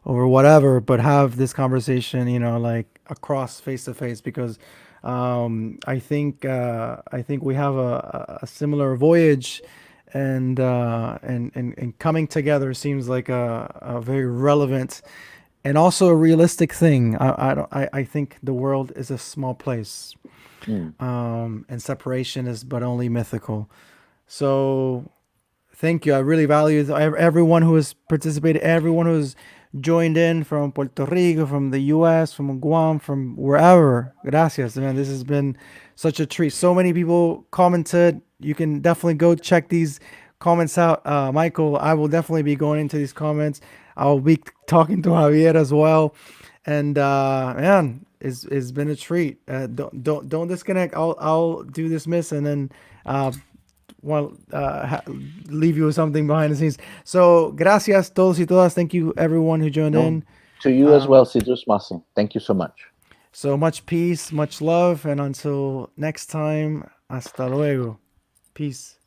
whatever, but have this conversation, like across face to face, because I think we have a similar voyage, and coming together seems like a very relevant and also a realistic thing. I think the world is a small place, Mm. and separation is but only mythical. So thank you. I really value everyone who has participated, everyone who's joined in from Puerto Rico, from the U.S., from Guam, from wherever. Gracias, man. This has been such a treat. So many people commented. You can definitely go check these comments out. Michael, I will definitely be going into these comments. I'll be talking to Javier as well. And man, it's been a treat. Don't disconnect. I'll do this miss and then well, leave you with something behind the scenes. So, gracias todos y todas. Thank you, everyone who joined No, in. to you as well, Sidrus Masin. Thank you so much. So much peace, much love, and until next time, hasta luego. Peace.